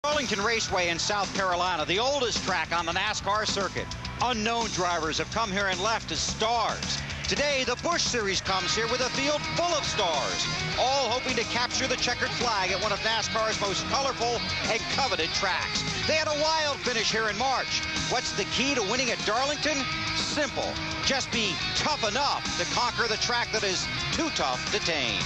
Darlington Raceway in South Carolina, the oldest track on the NASCAR circuit. Unknown drivers have come here and left as stars. Today, the Busch Series comes here with a field full of stars, all hoping to capture the checkered flag at one of NASCAR's most colorful and coveted tracks. They had a wild finish here in March. What's the key to winning at Darlington? Simple. Just be tough enough to conquer the track that is too tough to tame.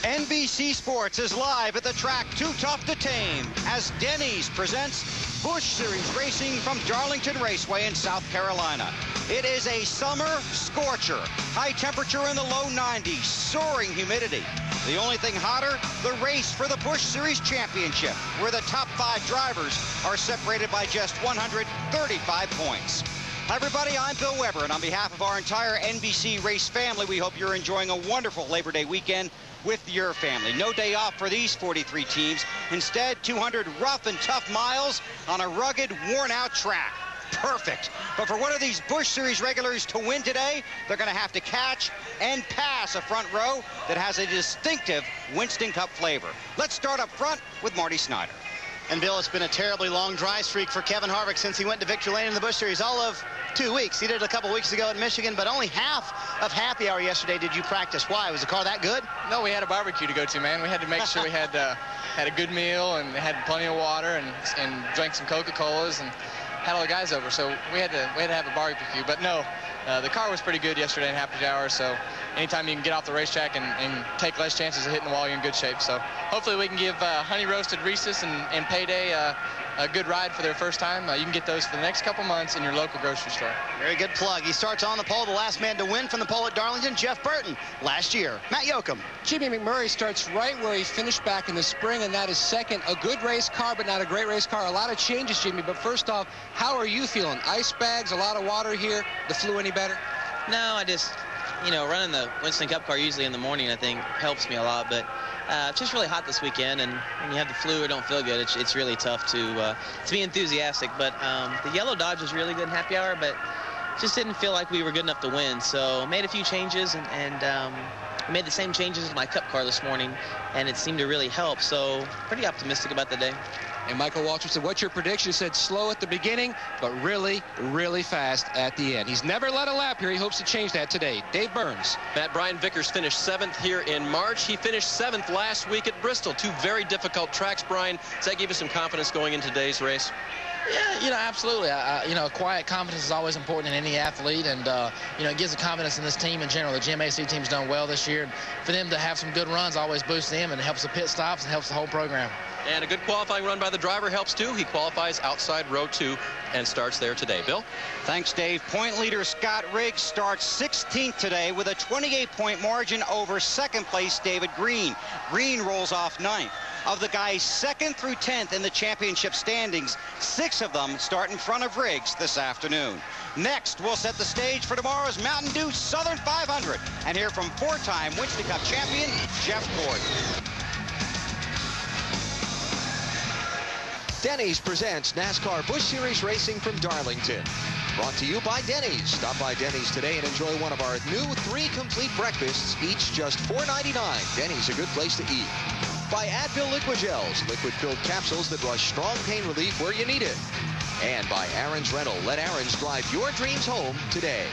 NBC Sports is live at the track Too Tough to Tame as Denny's presents Busch Series racing from Darlington Raceway in South Carolina. It is a summer scorcher. High temperature in the low 90s, soaring humidity. The only thing hotter, the race for the Busch Series Championship, where the top 5 drivers are separated by just 135 points. Hi everybody, I'm Bill Weber, and on behalf of our entire NBC Race family, we hope you're enjoying a wonderful Labor Day weekend with your family. No day off for these 43 teams. Instead, 200 rough and tough miles on a rugged, worn-out track. Perfect. But for one of these Busch Series regulars to win today, they're going to have to catch and pass a front row that has a distinctive Winston Cup flavor. Let's start up front with Marty Snyder. And Bill, it's been a terribly long dry streak for Kevin Harvick since he went to victory lane in the Busch Series, all of 2 weeks. He did it a couple weeks ago in Michigan, but only half of happy hour yesterday did you practice. Why? Was the car that good? No, we had a barbecue to go to, man. We had to make sure we had a good meal and had plenty of water and drank some Coca-Colas and had all the guys over. So we had to have a barbecue. But no, the car was pretty good yesterday in happy hour. So anytime you can get off the racetrack and take less chances of hitting the wall, you're in good shape. So hopefully we can give honey roasted Reese's and Payday a good ride for their first time. You can get those for the next couple months in your local grocery store. Very good plug. He starts on the pole, the last man to win from the pole at Darlington, Jeff Burton, last year. Matt Yoakum. Jimmy McMurray starts right where he finished back in the spring, and that is second. A good race car, but not a great race car. A lot of changes, Jimmy, but first off, how are you feeling? Ice bags, a lot of water here. The flu any better? No, I just, running the Winston Cup car usually in the morning, I think, helps me a lot, but it's just really hot this weekend, and when you have the flu or don't feel good, it's really tough to be enthusiastic. But the yellow Dodge was really good in happy hour, but just didn't feel like we were good enough to win. So made a few changes and made the same changes in my Cup car this morning, and it seemed to really help. So pretty optimistic about the day. And Michael Waltrip said, what's your prediction? He said slow at the beginning, but really, really fast at the end. He's never led a lap here. He hopes to change that today. Dave Burns. Matt, Brian Vickers finished 7th here in March. He finished 7th last week at Bristol. 2 very difficult tracks, Brian. Does that give you some confidence going into today's race? Yeah, absolutely. Quiet confidence is always important in any athlete, and it gives the confidence in this team in general. The GMAC team's done well this year, and for them to have some good runs always boosts them and helps the pit stops and helps the whole program. And a good qualifying run by the driver helps too. He qualifies outside row 2 and starts there today. Bill? Thanks, Dave. Point leader Scott Riggs starts 16th today with a 28-point margin over second place David Green. Green rolls off 9th. Of the guys 2nd through 10th in the championship standings, 6 of them start in front of Riggs this afternoon. Next, we'll set the stage for tomorrow's Mountain Dew Southern 500 and hear from 4-time Winston Cup champion Jeff Gordon. Denny's presents NASCAR Busch Series racing from Darlington. Brought to you by Denny's. Stop by Denny's today and enjoy one of our new 3 complete breakfasts, each just $4.99. Denny's, a good place to eat. By Advil Liquid Gels, liquid-filled capsules that rush strong pain relief where you need it. And by Aaron's Rental. Let Aaron's drive your dreams home today.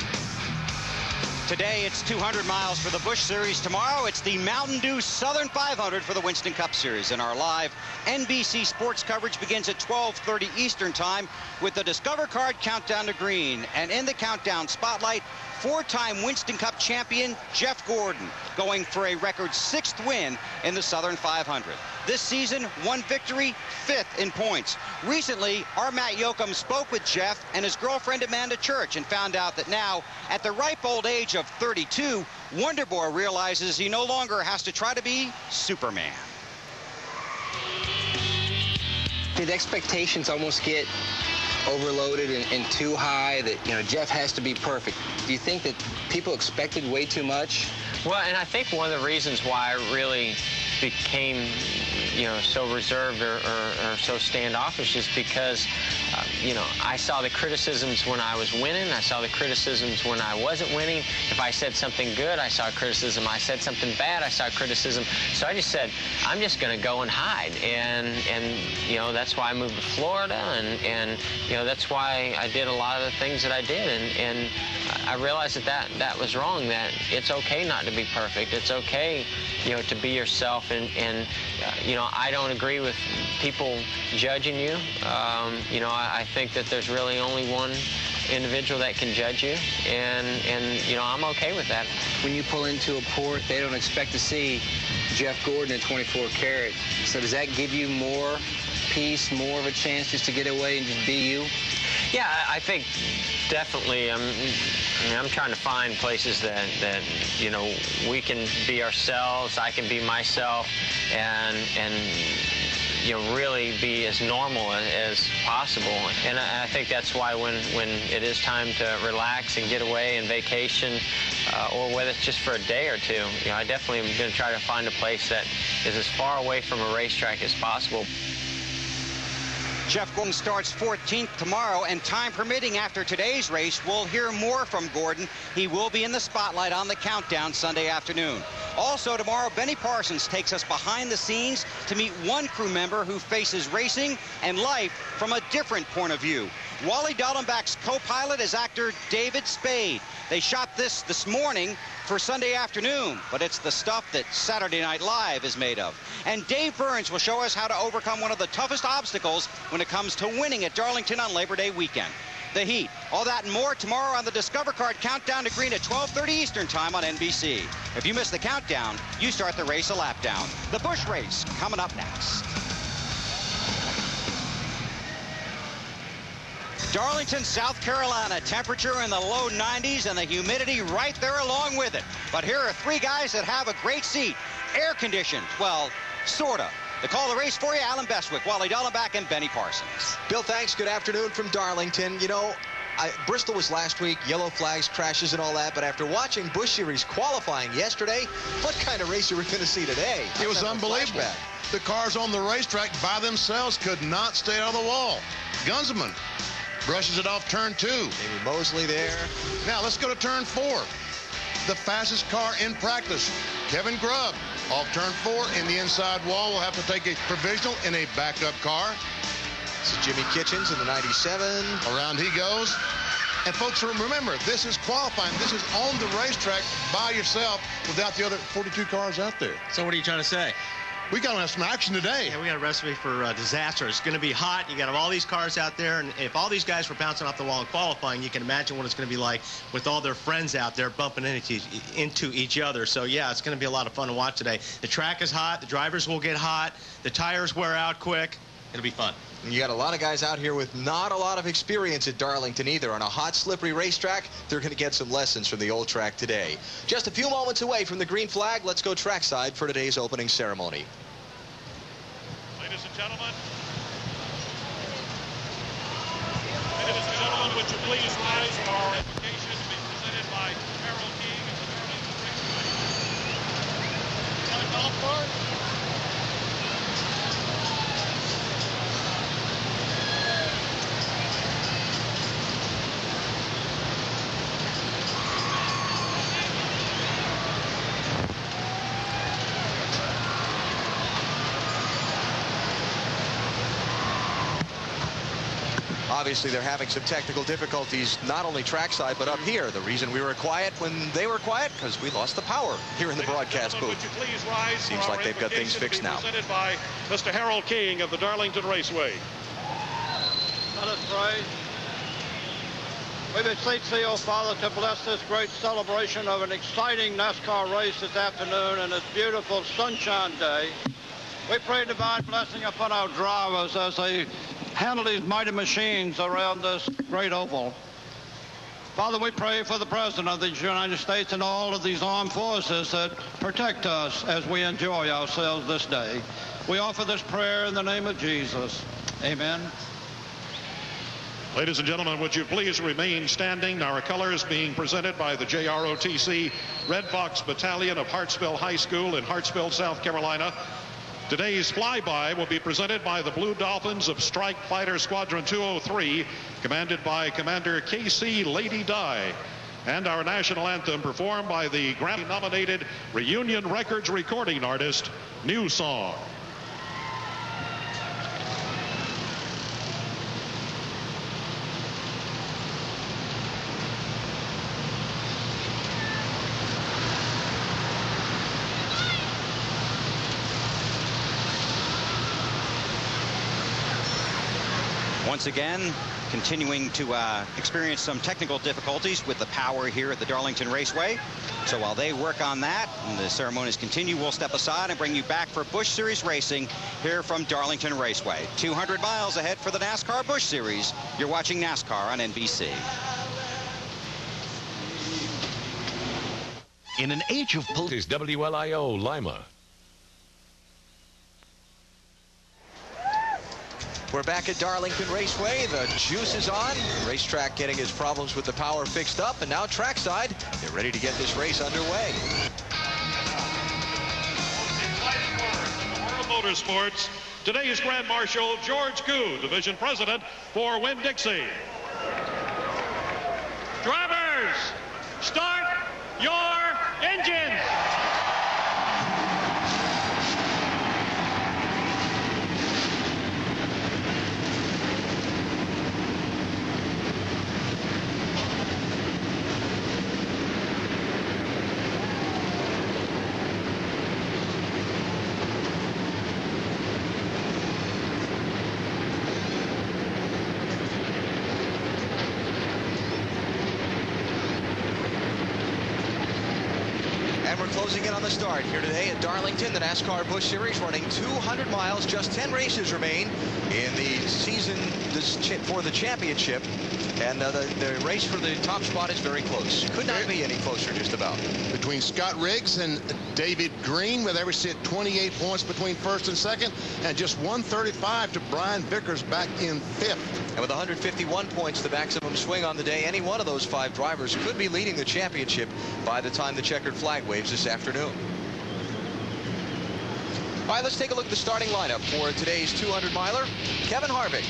Today, it's 200 miles for the Busch Series. Tomorrow, it's the Mountain Dew Southern 500 for the Winston Cup Series. And our live NBC sports coverage begins at 12:30 Eastern Time with the Discover Card Countdown to Green. And in the countdown spotlight, four-time Winston Cup champion Jeff Gordon, going for a record 6th win in the Southern 500. This season, 1 victory, 5th in points. Recently, our Matt Yoakum spoke with Jeff and his girlfriend Amanda Church and found out that now, at the ripe old age of 32, Wonder Boy realizes he no longer has to try to be Superman. The expectations almost get overloaded and too high, that, you know, Jeff has to be perfect. Do you think that people expected way too much? Well, and I think one of the reasons why I really became, you know, so reserved or so standoffish is because, you know, I saw the criticisms when I was winning. I saw the criticisms when I wasn't winning. If I said something good, I saw criticism. I said something bad, I saw criticism. So I just said, I'm just going to go and hide. And you know, that's why I moved to Florida. And you know, that's why I did a lot of the things that I did. And I realized that was wrong, that it's okay not to be perfect. It's okay, you know, to be yourself. And you know, I don't agree with people judging you. You know, I think that there's really only one individual that can judge you, and you know, I'm okay with that. When you pull into a port, they don't expect to see Jeff Gordon at 24 karat. So does that give you more peace, more of a chance just to get away and just be you? Yeah, I think definitely. I mean, I'm trying to find places that you know, we can be ourselves. I can be myself, and you know, really be as normal as possible. And I think that's why when it is time to relax and get away and vacation, or whether it's just for a day or two, you know, I definitely am going to try to find a place that is as far away from a racetrack as possible. Jeff Gordon starts 14th tomorrow, and time permitting after today's race, we'll hear more from Gordon. He will be in the spotlight on the countdown Sunday afternoon. Also tomorrow, Benny Parsons takes us behind the scenes to meet one crew member who faces racing and life from a different point of view. Wally Dallenbach's co-pilot is actor David Spade. They shot this morning for Sunday afternoon, but it's the stuff that Saturday Night Live is made of. And Dave Burns will show us how to overcome one of the toughest obstacles when it comes to winning at Darlington on Labor Day weekend. The heat. All that and more tomorrow on the Discover Card Countdown to Green at 12:30 Eastern Time on NBC. If you miss the countdown, you start the race a lap down. The Busch race coming up next. Darlington, South Carolina, temperature in the low 90s and the humidity right there along with it. But here are 3 guys that have a great seat. Air conditioned, well, sorta. To call the race for you, Alan Bestwick, Wally Dallenbach, and Benny Parsons. Bill, thanks. Good afternoon from Darlington. You know, Bristol was last week, yellow flags, crashes, and all that. But after watching Busch Series qualifying yesterday, what kind of race are we going to see today? It was unbelievable. The cars on the racetrack by themselves could not stay on the wall. Gunzman brushes it off turn 2. Amy Mosley there. Now let's go to turn 4. The fastest car in practice, Kevin Grubb, off turn 4 in the inside wall. Will have to take a provisional in a backup car. This is Jimmy Kitchens in the 97. Around he goes. And folks, remember, this is qualifying. This is on the racetrack by yourself without the other 42 cars out there. So what are you trying to say? We got to have some action today. Yeah, we got a recipe for disaster. It's going to be hot. You got all these cars out there, and if all these guys were bouncing off the wall and qualifying, you can imagine what it's going to be like with all their friends out there bumping into each other. So yeah, it's going to be a lot of fun to watch today. The track is hot. The drivers will get hot. The tires wear out quick. It'll be fun. You got a lot of guys out here with not a lot of experience at Darlington either. On a hot, slippery racetrack, they're going to get some lessons from the old track today. Just a few moments away from the green flag, let's go trackside for today's opening ceremony. Ladies and gentlemen, would you please rise for our invocation being presented by Carol King and the Darlington Raceway. On a golf cart. obviously they're having some technical difficulties, not only trackside, but up here. The reason we were quiet when they were quiet, because we lost the power here in the broadcast booth. Seems like they've got things fixed now. Presented by Mr. Harold King of the Darlington Raceway. Let us pray. We beseech thee, O Father, to bless this great celebration of an exciting NASCAR race this afternoon and this beautiful sunshine day. We pray divine blessing upon our drivers as they handle these mighty machines around this great oval. Father, we pray for the President of the United States and all of these armed forces that protect us as we enjoy ourselves this day. We offer this prayer in the name of Jesus. Amen. Ladies and gentlemen, would you please remain standing? Our colors being presented by the JROTC Red Fox Battalion of Hartsville High School in Hartsville, South Carolina. Today's flyby will be presented by the Blue Dolphins of Strike Fighter Squadron 203, commanded by Commander K.C. Lady Di. And our national anthem performed by the Grammy-nominated Reunion Records recording artist, New Song. Once again, continuing to experience some technical difficulties with the power here at the Darlington Raceway. So while they work on that and the ceremonies continue, we'll step aside and bring you back for Busch Series racing here from Darlington Raceway. 200 miles ahead for the NASCAR Busch Series. You're watching NASCAR on NBC. In an age of police, WLIO Lima. We're back at Darlington Raceway. The juice is on. Racetrack getting his problems with the power fixed up, and now trackside, they're ready to get this race underway. World Motorsports, today's Grand Marshal George Koo, Division President for Winn Dixie. Drivers, start your engines. And we're closing in on the start here today at Darlington. The NASCAR Busch Series running 200 miles. Just 10 races remain in the season for the championship. And the race for the top spot is very close. Could not be any closer, just about. Between Scott Riggs and David Green, where they were sit 28 points between first and second, and just 135 to Brian Vickers back in fifth. And with 151 points, the maximum swing on the day, any one of those 5 drivers could be leading the championship by the time the checkered flag waves this afternoon. All right, let's take a look at the starting lineup for today's 200-miler. Kevin Harvick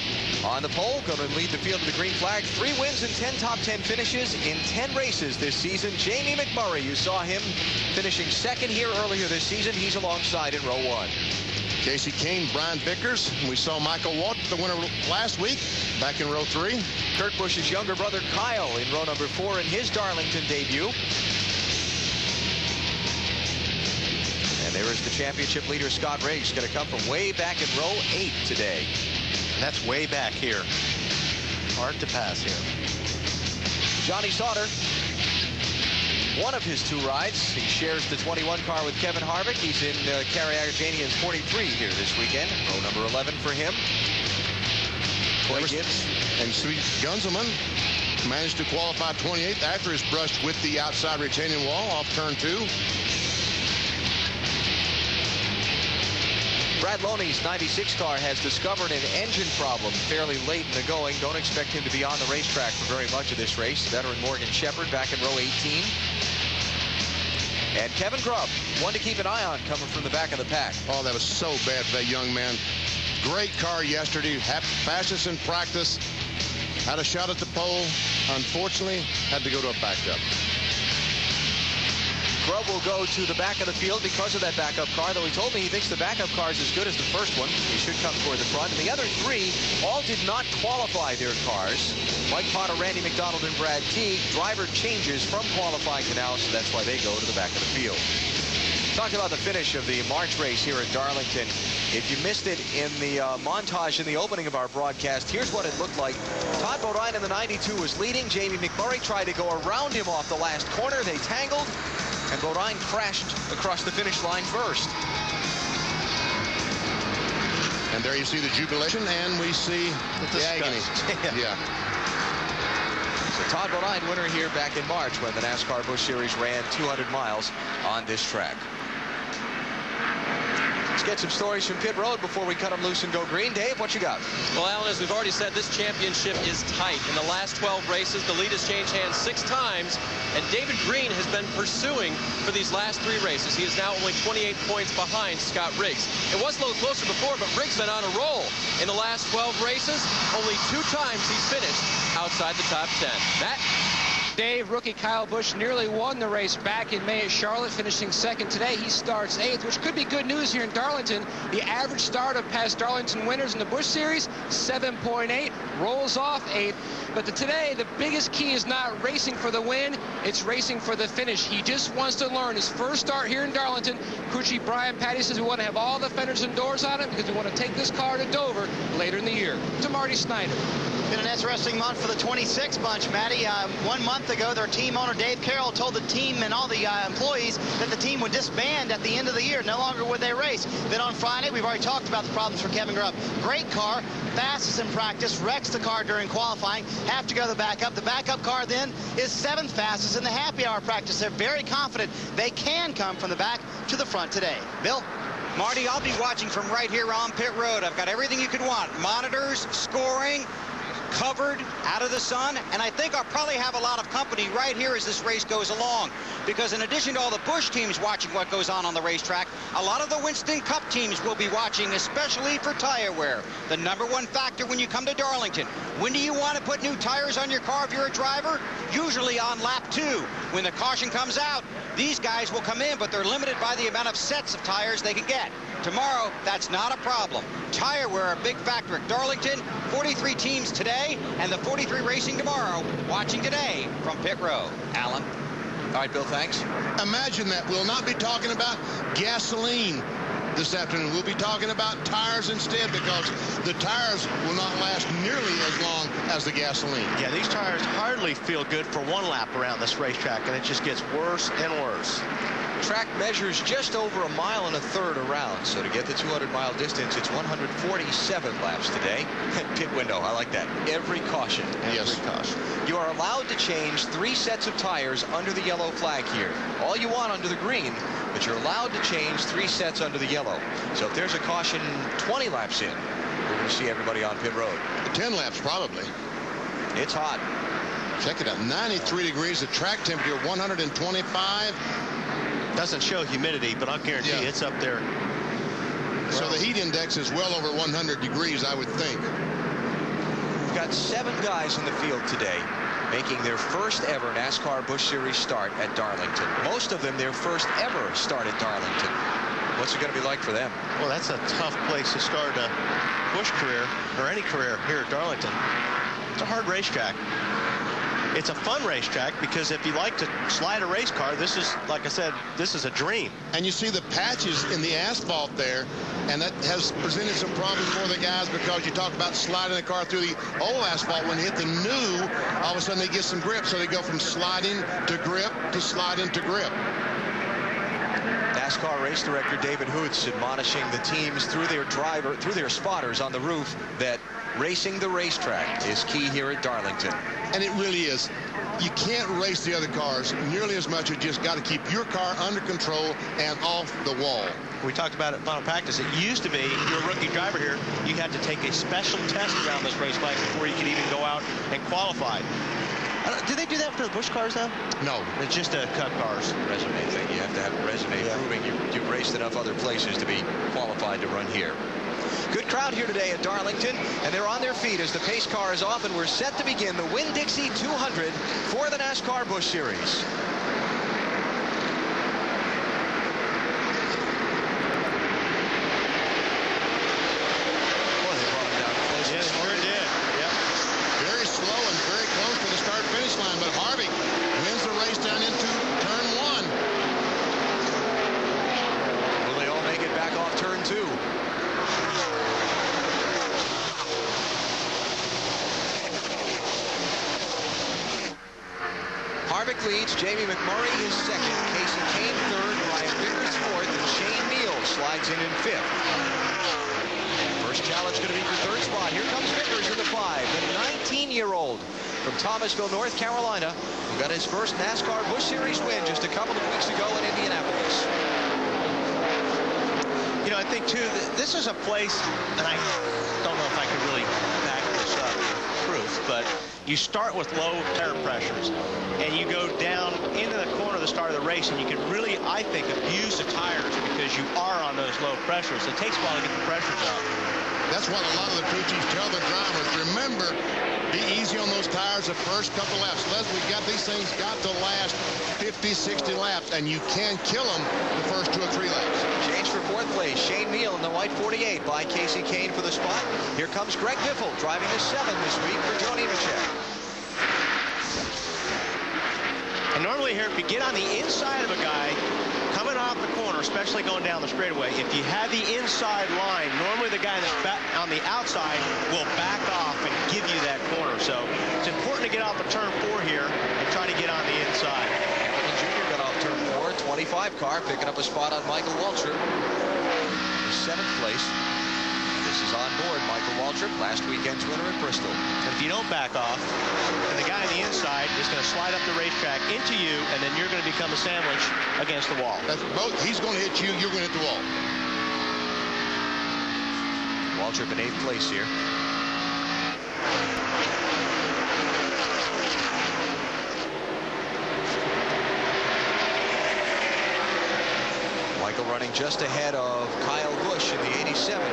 on the pole, going to lead the field to the green flag. 3 wins and 10 top 10 finishes in 10 races this season. Jamie McMurray, you saw him finishing second here earlier this season. He's alongside in row 1. Casey Kane, Brian Vickers, and we saw Michael Watt, the winner last week, back in row 3. Kurt Busch's younger brother Kyle in row number 4 in his Darlington debut. And there is the championship leader, Scott Riggs, going to come from way back in row 8 today. And that's way back here. Hard to pass here. Johnny Sauter, one of his 2 rides. He shares the 21 car with Kevin Harvick. He's in Kerry Agajanian's 43 here this weekend. Row number 11 for him. Corey Gibbs. And Sweet Gunzelman managed to qualify 28th after his brush with the outside retaining wall off turn 2. Brad Loney's 96 car has discovered an engine problem fairly late in the going. Don't expect him to be on the racetrack for very much of this race. Veteran Morgan Shepherd back in row 18. And Kevin Grubb, one to keep an eye on coming from the back of the pack. Oh, that was so bad for that young man. Great car yesterday, fastest in practice. Had a shot at the pole. Unfortunately, had to go to a backup. Grubb will go to the back of the field because of that backup car, though he told me he thinks the backup car is as good as the first one. He should come toward the front. And the other three all did not qualify their cars. Mike Potter, Randy McDonald, and Brad Teague. Driver changes from qualifying to now, so that's why they go to the back of the field. Talked about the finish of the March race here at Darlington. If you missed it in the montage in the opening of our broadcast, here's what it looked like. Todd Bodine in the 92 was leading. Jamie McMurray tried to go around him off the last corner. They tangled, and Bodine crashed across the finish line first. And there you see the jubilation, and we see the agony. Yeah. So Todd Bodine, winner here back in March when the NASCAR Busch Series ran 200 miles on this track. Let's get some stories from pit road before we cut them loose and go green. Dave, what you got? Well, Alan, as we've already said, this championship is tight. In the last 12 races, the lead has changed hands 6 times, and David Green has been pursuing for these last 3 races. He is now only 28 points behind Scott Riggs. It was a little closer before, but Riggs been on a roll. In the last 12 races, only 2 times he's finished outside the top 10. Matt? Dave, rookie Kyle Busch nearly won the race back in May at Charlotte, finishing second. Today he starts 8th, which could be good news here in Darlington. The average start of past Darlington winners in the Busch Series, 7.8, rolls off 8th. But today, the biggest key is not racing for the win, it's racing for the finish. He just wants to learn. His first start here in Darlington, crew chief Brian Patty says we want to have all the fenders and doors on it because we want to take this car to Dover later in the year. To Marty Snyder. Been an interesting month for the 26 bunch, Matty. 1 month ago, their team owner Dave Carroll told the team and all the employees that the team would disband at the end of the year. No longer would they race. Then on Friday, we've already talked about the problems for Kevin Grubb. Great car, fastest in practice, wrecks the car during qualifying, have to go to the backup. The backup car then is 7th fastest in the happy hour practice. They're very confident they can come from the back to the front today. Bill? Marty, I'll be watching from right here on pit road. I've got everything you could want. Monitors, scoring, covered, out of the sun, and I think I'll probably have a lot of company right here as this race goes along, because in addition to all the Busch teams watching what goes on the racetrack, a lot of the Winston Cup teams will be watching, especially for tire wear. The #1 factor when you come to Darlington. When do you want to put new tires on your car if you're a driver? Usually on lap 2. When the caution comes out, these guys will come in, but they're limited by the amount of sets of tires they can get. Tomorrow, that's not a problem. Tire wear a big factor at Darlington. 43 teams today, and the 43 racing tomorrow. Watching today from pit road. Alan. All right, Bill, thanks. Imagine that. We'll not be talking about gasoline this afternoon. We'll be talking about tires instead, because the tires will not last nearly as long as the gasoline. Yeah, these tires hardly feel good for 1 lap around this racetrack, and it just gets worse and worse. Track measures just over 1.3 miles around, so to get the 200-mile distance, it's 147 laps today. Pit window, I like that. Every caution. Yes. Every caution. You are allowed to change 3 sets of tires under the yellow flag here. All you want under the green, but you're allowed to change 3 sets under the yellow. So if there's a caution 20 laps in, we're going to see everybody on pit road. 10 laps, probably. It's hot. Check it out. 93 degrees. The track temperature, 125. Doesn't show humidity, but I'll guarantee you it's up there. So the heat index is well over 100 degrees, I would think. We've got 7 guys in the field today making their first ever NASCAR Busch Series start at Darlington. Most of them their first ever start at Darlington. What's it going to be like for them? Well, that's a tough place to start a Busch career, or any career here at Darlington. It's a hard racetrack. It's a fun racetrack because if you like to slide a race car, this is, like I said, this is a dream. And you see the patches in the asphalt there, and that has presented some problems for the guys, because you talk about sliding the car through the old asphalt. When they hit the new, all of a sudden they get some grip, so they go from sliding to grip to sliding to grip. NASCAR race director David Hoots admonishing the teams through their spotters on the roof that racing the racetrack is key here at Darlington. And it really is. You can't race the other cars nearly as much. You just got to keep your car under control and off the wall. We talked about it in final practice. It used to be, if you're a rookie driver here, you had to take a special test around this racetrack before you could even go out and qualify. Do they do that for the Busch cars, though? No. It's just a cut cars. Resume thing. You have to have a resume proving you've raced enough other places to be qualified to run here. Good crowd here today at Darlington, and they're on their feet as the pace car is off, and we're set to begin the Winn Dixie 200 for the NASCAR Busch Series. 2. Harvick leads. Jamie McMurray is second. Casey Kane third. Ryan Vickers fourth. And Shane Neal slides in fifth. First challenge going to be for third spot. Here comes Vickers in the 5. The 19-year-old from Thomasville, North Carolina, who got his first NASCAR Busch Series win just a couple of weeks ago in Indianapolis. You know, I think, too, this is a place, and I don't know if I could really back this up proof, but you start with low tire pressures, and you go down into the corner at the start of the race, and you can really, I think, abuse the tires because you are on those low pressures. It takes a while to get the pressures out. That's what a lot of the crew chiefs tell their drivers. Remember, be easy on those tires the first couple laps. Leslie, these things got to last 50, 60 laps, and you can kill them the first 2 or 3 laps. Change for fourth place. Shane Neal in the white 48 by Casey Kane for the spot. Here comes Greg Biffle driving the 7 this week for Joe Nemechek. And normally here, if you get on the inside of a guy coming off the corner, especially going down the straightaway, if you have the inside line, normally the guy that's on the outside will back off and give you that corner. So it's important to get off of turn 4 here and try to get on the inside. Hamilton Jr. got off turn 4, 25 car, picking up a spot on Michael Waltrip. 7th place. This is on board Michael Waltrip, last weekend's winner at Bristol. And if you don't back off, then the guy on the inside is going to slide up the racetrack into you, and then you're going to become a sandwich against the wall. He's going to hit you, you're going to hit the wall. Waltrip in 8th place here. Michael running just ahead of Kyle Busch in the 87,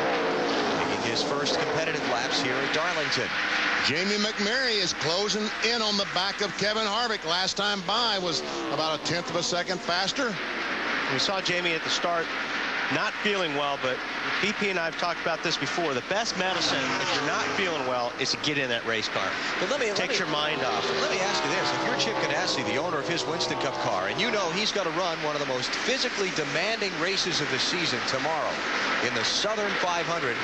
making his first competitive laps here at Darlington. Jamie McMurray is closing in on the back of Kevin Harvick. Last time by was about a 1/10 of a second faster. We saw Jamie at the start not feeling well, but BP and I have talked about this before. The best medicine, if you're not feeling well, is to get in that race car. But takes your mind off. Let me ask you this. If you're Chip Ganassi, the owner of his Winston Cup car, and you know he's got to run one of the most physically demanding races of the season tomorrow in the Southern 500,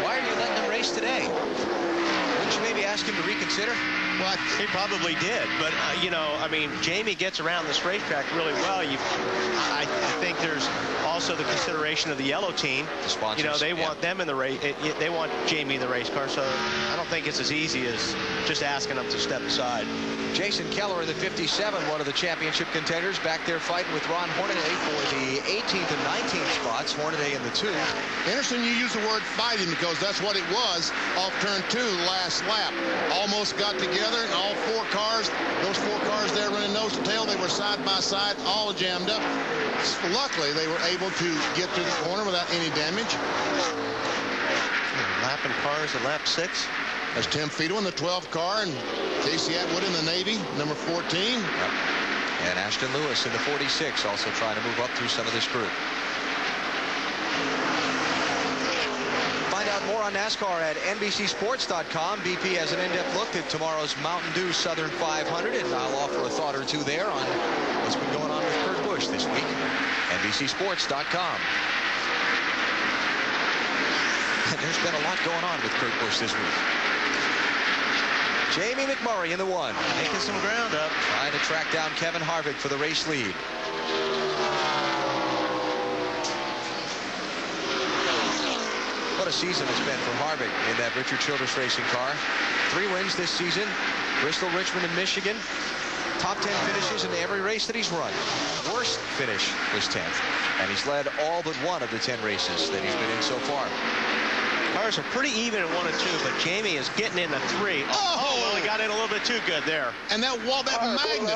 why are you letting him race today? Wouldn't you maybe ask him to reconsider? Well, he probably did, but you know, I mean, Jamie gets around this racetrack really well. I think there's also the consideration of the yellow team. The sponsors, you know, they want them in the race. They want Jamie in the race car, so I don't think it's as easy as just asking them to step aside. Jason Keller in the 57, one of the championship contenders, back there fighting with Ron Hornaday for the 18th and 19th spots. Hornaday in the 2. Interesting you use the word fighting, because that's what it was off turn 2 last lap. Almost got together, and all 4 cars, those 4 cars there running nose to tail, they were side by side, all jammed up. Luckily, they were able to get to the corner without any damage. Lapping cars at lap 6. There's Tim Fiedel in the 12 car, and Casey Atwood in the Navy, number 14. Yep. And Ashton Lewis in the 46, also trying to move up through some of this group. Find out more on NASCAR at NBCSports.com. BP has an in-depth look at tomorrow's Mountain Dew Southern 500, and I'll offer a thought or two there on what's been going on with Kurt Busch this week. NBCSports.com. And there's been a lot going on with Kurt Busch this week. Jamie McMurray in the 1. Making some ground up. Trying to track down Kevin Harvick for the race lead. What a season it's been for Harvick in that Richard Childress Racing car. 3 wins this season. Bristol, Richmond, and Michigan. Top 10 finishes in every race that he's run. Worst finish was 10th. And he's led all but 1 of the 10 races that he's been in so far. Cars are pretty even at 1 and 2, but Jamie is getting into 3. Oh, well, he got in a little bit too good there. And that wall, that magnet.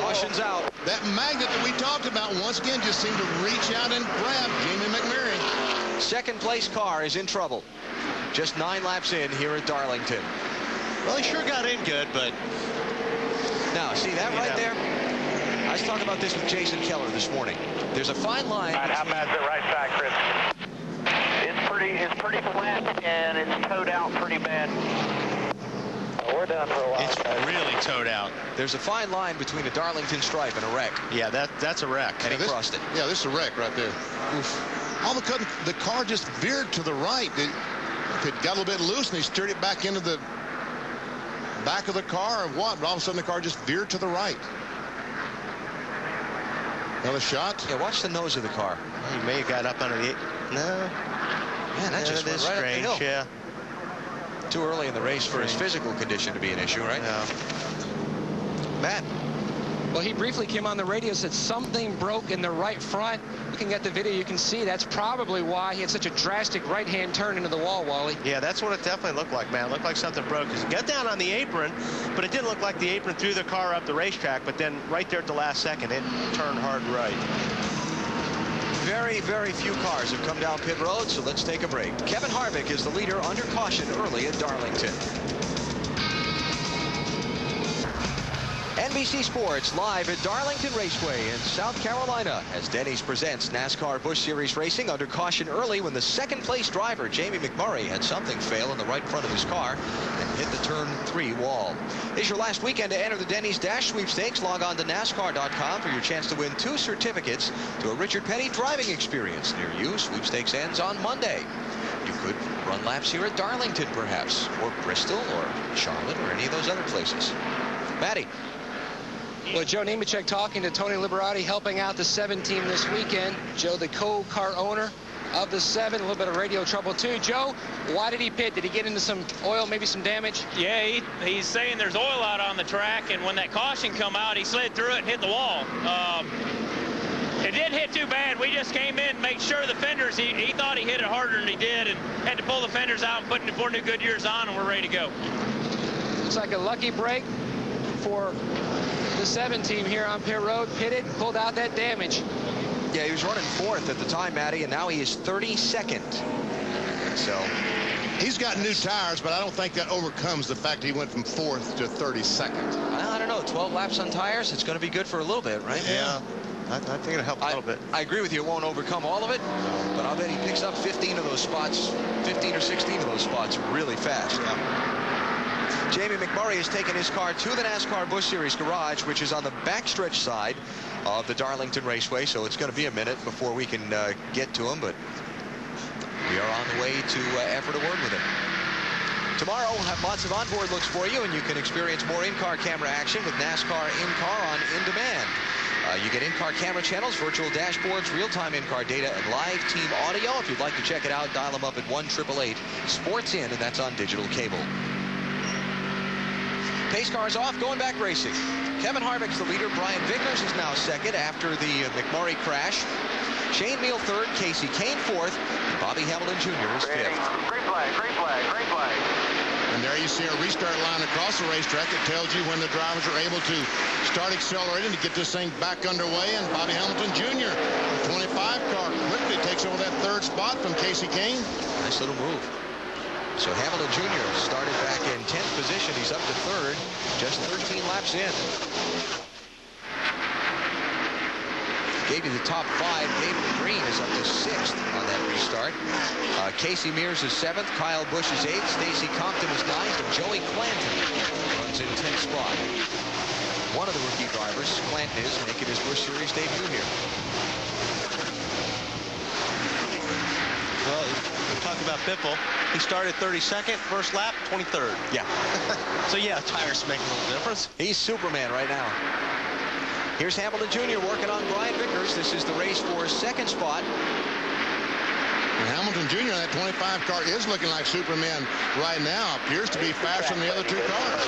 Caution's out. That magnet that we talked about once again just seemed to reach out and grab Jamie McMurray. Second place car is in trouble. Just 9 laps in here at Darlington. Well, he sure got in good, but... Now, see that right there? I was talking about this with Jason Keller this morning. There's a fine line. All right, how bad's it right side, Chris? It's pretty flat, and it's towed out pretty bad. We're done for a while. It's really towed out. There's a fine line between a Darlington stripe and a wreck. Yeah, that's a wreck. And he crossed it. Yeah, this is a wreck right there. Oof. all of a sudden, the car just veered to the right. It got a little bit loose, and he steered it back into the back of the car, or what? But all of a sudden, the car just veered to the right. Another shot. Yeah, watch the nose of the car. He may have got up under the... No. Man, that just went right up the hill. Yeah. Too early in the race for his physical condition to be an issue, right? Yeah. Matt. Well, he briefly came on the radio, said something broke in the right front. Looking at the video, you can see that's probably why he had such a drastic right-hand turn into the wall, Wally. Yeah, that's what it definitely looked like, man. It looked like something broke. He got down on the apron, but it didn't look like the apron threw the car up the racetrack, but then right there at the last second, it turned hard right. Very, very few cars have come down pit road, so let's take a break. Kevin Harvick is the leader under caution early at Darlington. NBC Sports live at Darlington Raceway in South Carolina as Denny's presents NASCAR Busch Series Racing under caution early when the second-place driver, Jamie McMurray, had something fail in the right front of his car and hit the turn 3 wall. It's your last weekend to enter the Denny's Dash Sweepstakes. Log on to NASCAR.com for your chance to win 2 certificates to a Richard Petty driving experience near you. Sweepstakes ends on Monday. You could run laps here at Darlington, perhaps, or Bristol, or Charlotte, or any of those other places. Matty. Well, Joe Nemechek talking to Tony Liberati, helping out the 7 team this weekend. Joe, the co-car owner of the 7, a little bit of radio trouble too. Joe, why did he pit? Did he get into some oil, maybe some damage? Yeah, he's saying there's oil out on the track, and when that caution come out, he slid through it and hit the wall. It didn't hit too bad. We just came in and made sure the fenders, he thought he hit it harder than he did, and had to pull the fenders out and put 4 new Goodyears on, and we're ready to go. Looks like a lucky break for the 7 team here on pit road. Pitted, pulled out that damage. Yeah, he was running 4th at the time, Matty, and now he is 32nd. So he's got new tires, but I don't think that overcomes the fact he went from 4th to 32nd. Well, I don't know. 12 laps on tires, it's going to be good for a little bit, right? Yeah. I think it'll help a little bit. I agree with you. It won't overcome all of it, but I'll bet he picks up 15 of those spots, 15 or 16 of those spots really fast. Yeah. Jamie McMurray has taken his car to the NASCAR Busch Series garage, which is on the backstretch side of the Darlington Raceway, so it's going to be a minute before we can get to him, but we are on the way to effort a word with him. Tomorrow, we'll have lots of onboard looks for you, and you can experience more in-car camera action with NASCAR In-Car on In Demand. You get in-car camera channels, virtual dashboards, real-time in-car data, and live team audio. If you'd like to check it out, dial them up at 1-888-SPORTS-IN, and that's on digital cable. Pace cars off, going back racing. Kevin Harvick's the leader. Brian Vickers is now 2nd after the McMurray crash. Shane Meal 3rd, Casey Kane 4th, and Bobby Hamilton Jr. is 5th. Green flag, green flag, green flag. And there you see a restart line across the racetrack. It tells you when the drivers are able to start accelerating to get this thing back underway. And Bobby Hamilton Jr., the 25 car, quickly takes over that 3rd spot from Casey Kane. Nice little move. So Hamilton Jr. started back in 10th position. He's up to 3rd, just 13 laps in. Gave you the top 5. David Green is up to 6th on that restart. Casey Mears is 7th. Kyle Busch is 8th. Stacy Compton is 9th. And Joey Clanton runs in 10th spot. One of the rookie drivers, Clanton, is making his Busch Series debut here. Well, we're talking about Biffle. He started 32nd, first lap, 23rd. Yeah. So, yeah, tires make a little difference. He's Superman right now. Here's Hamilton Jr. working on Brian Vickers. This is the race for 2nd spot. And Hamilton Jr. on that 25 car is looking like Superman right now. Appears to be faster than the other 2 cars.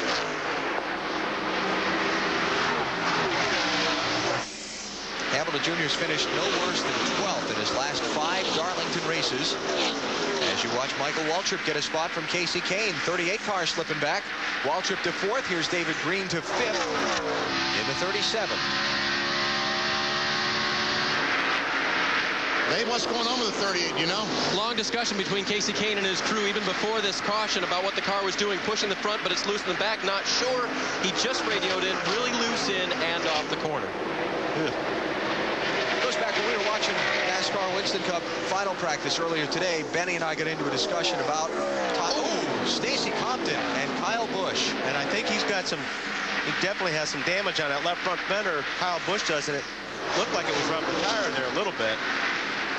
Hamilton Jr. has finished no worse than 12th in his last 5 Darlington races. As you watch Michael Waltrip get a spot from Casey Kane. 38 cars slipping back. Waltrip to 4th. Here's David Green to 5th in the 37. Dave, what's going on with the 38, you know? Long discussion between Casey Kane and his crew even before this caution about what the car was doing, pushing the front, but it's loose in the back. Not sure. He just radioed in, really loose in and off the corner. Goes back when we were watching NASCAR Winston Cup final practice earlier today. Benny and I got into a discussion about Stacy Compton and Kyle Busch. And I think he's got some, he definitely has some damage on that left front fender. Kyle Busch does, and it looked like it was rubbing the tire there a little bit.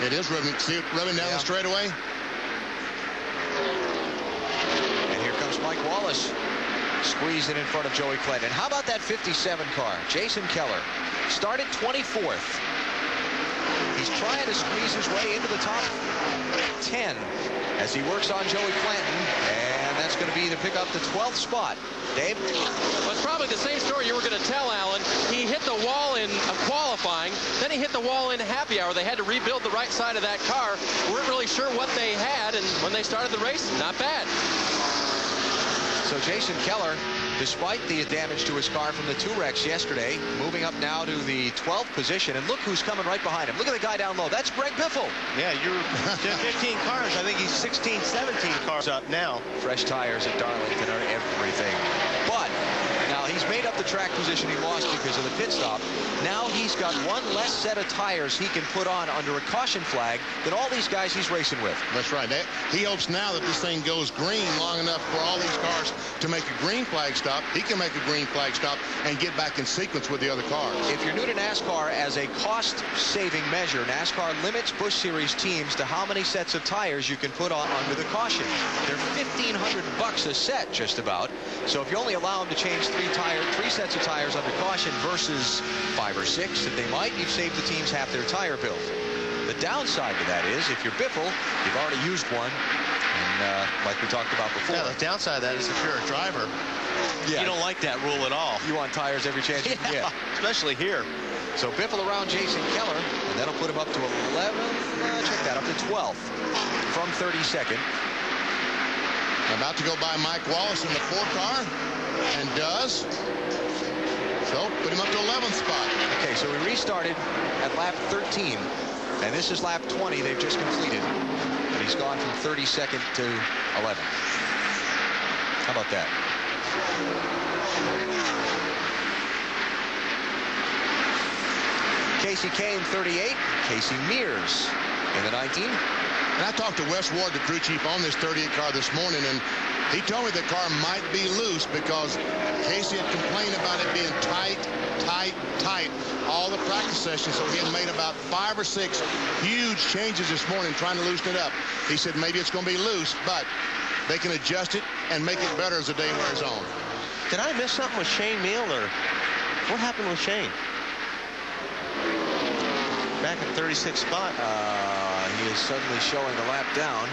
It is rubbing. See it rubbing down the straightaway. And here comes Mike Wallace, squeezing in front of Joey Clinton. How about that 57 car? Jason Keller started 24th. He's trying to squeeze his way into the top 10 as he works on Joey Clinton, and that's going to be to pick up the 12th spot. Dave? Well, it's probably the same story you were going to tell, Alan. He hit the wall in qualifying, then he hit the wall in happy hour. They had to rebuild the right side of that car. Weren't really sure what they had, and when they started the race, not bad. So Jason Keller, despite the damage to his car from the 2 wrecks yesterday, moving up now to the 12th position. And look who's coming right behind him. Look at the guy down low. That's Greg Biffle. Yeah, you're 15 cars. I think he's 16, 17 cars up now. Fresh tires at Darlington are everything. But now he's made up the track position he lost because of the pit stop. Now he's got one less set of tires he can put on under a caution flag than all these guys he's racing with. That's right. He hopes now that this thing goes green long enough for all these cars to make a green flag stop. He can make a green flag stop and get back in sequence with the other cars. If you're new to NASCAR, as a cost-saving measure, NASCAR limits Busch Series teams to how many sets of tires you can put on under the caution. They're $1,500 a set, just about. So if you only allow them to change three sets of tires under caution versus 5 or 6 that they might, you've saved the teams half their tire bill. The downside to that is, if you're Biffle, you've already used one, and like we talked about before. Yeah, the downside of that is if you're a driver, you don't like that rule at all. You want tires every chance you can get. Especially here. So Biffle around Jason Keller, and that'll put him up to 11th, check that, up to 12th from 32nd. About to go by Mike Wallace in the 4 car, and does. So put him up to 11th spot. Okay, so we restarted at lap 13, and this is lap 20 they've just completed. And he's gone from 32nd to 11th. How about that? Casey Kane, 38. Casey Mears in the 19. And I talked to Wes Ward, the crew chief, on this 38 car this morning, and he told me the car might be loose because Casey had complained about it being tight all the practice sessions. So he had made about 5 or 6 huge changes this morning trying to loosen it up. He said maybe it's going to be loose, but they can adjust it and make it better as the day wears on. Did I miss something with Shane Meal, or what happened with Shane? Back at 36th spot. He is suddenly showing a lap down.